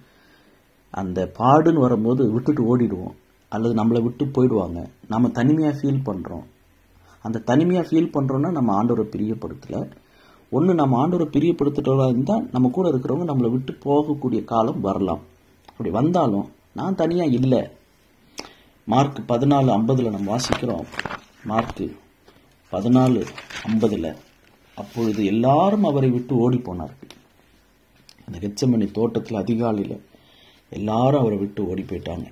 அந்த பாடுன்னு வரும்போது விட்டுட்டு ஓடிடுவோம், அல்லது நம்மளை விட்டு போயிடுவாங்க. நம்ம தனிமையா ஃபீல் பண்றோம். அந்த தனிமையா ஃபீல் பண்றோம்னா நம்ம ஆண்டவரை பிரியப்படுத்தல. ஒன்று, நம்ம ஆண்டவரை பிரியப்படுத்துறவா இருந்தால் நம்ம கூட இருக்கிறவங்க நம்மளை விட்டு போகக்கூடிய காலம் வரலாம். அப்படி வந்தாலும் நான் தனியா இல்லை. மார்க் 14:50 நம்ம வாசிக்கிறோம். மார்க் 14:50, அப்பொழுது எல்லாரும் அவரை விட்டு ஓடி போனார்கள். அந்த கெத்செமனே தோட்டத்தில் அதிகாலையில் எல்லாரும் அவரை விட்டு ஓடி போயிட்டாங்க.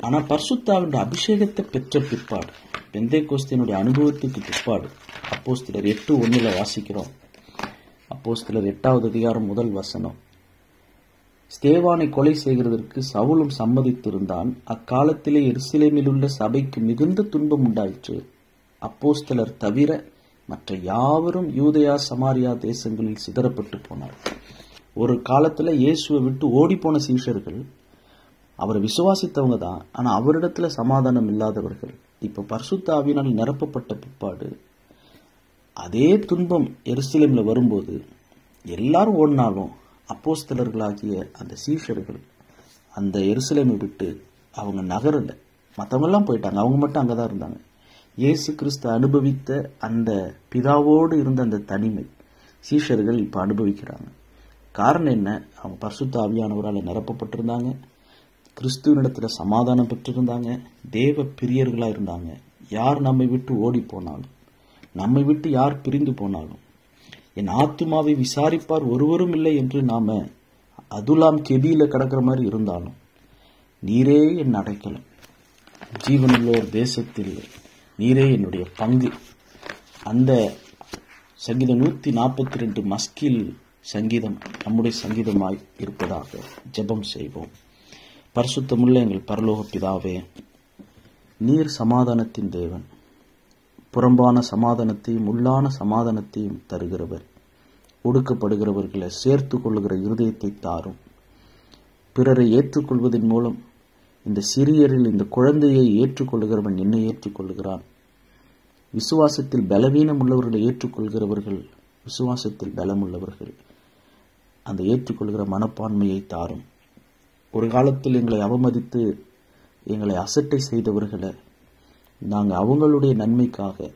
ஆனா பரிசுத்தாவின் அபிஷேகத்தை பெற்ற பிற்பாடு, பெந்தேகோஸ்தினுடைய அனுபவத்துக்கு பிற்பாடு, அப்போஸ்தலர் 8:1 வாசிக்கிறோம். அப்போஸ்தலர் 8வது அதிகாரம் 1 வசனம். ஸ்தேவானை கொலை செய்கிறதற்கு சவுலும் சம்மதித்திருந்தான். அக்காலத்திலே எருசலேமில் உள்ள சபைக்கு மிகுந்த துன்பம் உண்டாயிற்று. அப்போஸ்தலர் தவிர மற்ற யாவரும் யூதேயா சமாரியா தேசங்களில் சிதறப்பட்டு போனார். ஒரு காலத்துல இயேசுவை விட்டு ஓடி போன சீஷர்கள் அவரை விசுவாசித்தவங்க தான், ஆனா அவரிடத்துல சமாதானம் இல்லாதவர்கள். இப்ப பரிசுத்த ஆவியினால் நிரப்பப்பட்ட பிற்பாடு அதே துன்பம் எருசலேம்ல வரும்போது எல்லாரும் ஓடினாலும் அப்போஸ்தலர்களாகிய அந்த சீஷர்கள் அந்த எருசலேமை விட்டு அவங்க நகரல. மற்றவங்கெல்லாம் போயிட்டாங்க, அவங்க மட்டும் அங்கதான் இருந்தாங்க. இயேசு கிறிஸ்து அனுபவித்த அந்த பிதாவோடு இருந்த அந்த தனிமை சீஷர்கள் இப்ப அனுபவிக்கிறாங்க. காரணம் என்ன? அவங்க பரிசுத்த ஆவியானவரால் நிரப்பப்பட்டிருந்தாங்க, கிறிஸ்துவனிடத்துல சமாதானம் பெற்றிருந்தாங்க, தேவ பிரியர்களா இருந்தாங்க. யார் நம்மை விட்டு ஓடி போனாலும், நம்மை விட்டு யார் பிரிந்து போனாலும், என் ஆத்துமாவை விசாரிப்பார் ஒருவரும் இல்லை என்று நாம அதுலாம் கெபியில கிடக்கிற மாதிரி இருந்தாலும், நீரே என் அடைக்கலம், ஜீவனுள்ளோர் தேசத்தில் நீரே என்னுடைய பங்கு. அந்த சங்கீதம் 142 மஸ்கில் சங்கீதம் நம்முடைய சங்கீதமாய் இருப்பதாக ஜெபம் செய்வோம். பரிசுத்தமுள்ள எங்கள் பரலோக பிதாவே, நீர் சமாதானத்தின் தேவன், புறம்பான சமாதானத்தையும் உள்ளான சமாதானத்தையும் தருகிறவர். ஒடுக்கப்படுகிறவர்களை சேர்த்து கொள்ளுகிற இருதயத்தை தாரும். பிறரை ஏற்றுக்கொள்வதன் மூலம் இந்த சிறியரில் இந்த குழந்தையை ஏற்றுக்கொள்ளுகிறவன் என்னை ஏற்றுக்கொள்ளுகிறான். விசுவாசத்தில் பலவீனம் உள்ளவர்களை ஏற்றுக்கொள்கிறவர்கள் விசுவாசத்தில் பலம் உள்ளவர்கள். அந்த ஏற்றுக்கொள்கிற மனப்பான்மையை தாரும். ஒரு காலத்தில் எங்களை அவமதித்து எங்களை அசட்டை செய்தவர்களை நாங்கள் அவங்களுடைய நன்மைக்காக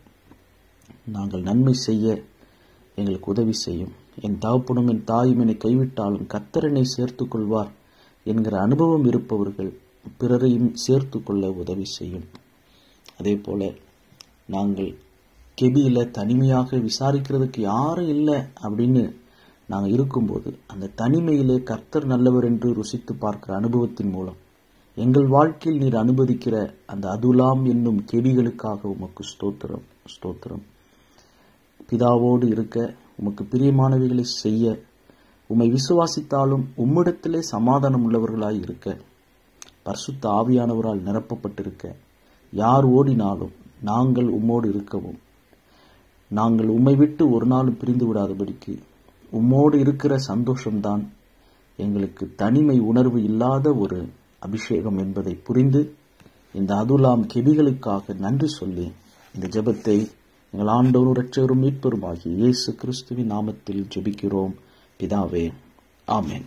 நாங்கள் நன்மை செய்ய எங்களுக்கு உதவி செய்யும். என் தகப்பனும் என் தாயும் என்னை கைவிட்டாலும் கர்த்தர் என்னை சேர்த்து கொள்வார் என்கிற அனுபவம் இருப்பவர்கள் பிறரையும் சேர்த்து கொள்ள உதவி செய்யும். அதே போல நாங்கள் கெபியில தனிமையாக விசாரிக்கிறதுக்கு யாரும் இல்லை அப்படின்னு நாங்கள் இருக்கும்போது அந்த தனிமையிலே கர்த்தர் நல்லவர் என்று ருசித்து பார்க்கிற அனுபவத்தின் மூலம் எங்கள் வாழ்க்கையில் நீர் அனுமதிக்கிற அந்த அதுலாம் என்னும் கெபிகளுக்காக உமக்கு ஸ்தோத்திரம் ஸ்தோத்திரம். பிதாவோடு இருக்க, உமக்கு பிரியமானவைகளை செய்ய, உம்மை விசுவாசித்தாலும் உம்மிடத்திலே சமாதானம் உள்ளவர்களாய் இருக்க, பரிசுத்த ஆவியானவரால் நிரப்பப்பட்டிருக்க, யார் ஓடினாலும் நாங்கள் உம்மோடு இருக்கவும், நாங்கள் உம்மை விட்டு ஒரு நாளும் பிரிந்து விடாதபடிக்கு உம்மோடு இருக்கிற சந்தோஷம்தான் எங்களுக்கு தனிமை உணர்வு இல்லாத ஒரு அபிஷேகம் என்பதை புரிந்து இந்த அதுலாம் கெபிகளுக்காக நன்றி சொல்லி இந்த ஜெபத்தை எங்கள் ஆண்டவரும் இரட்சகரும் மீட்பருமாகிய இயேசு கிறிஸ்துவின் நாமத்தில் ஜெபிக்கிறோம் பிதாவே. ஆமென்.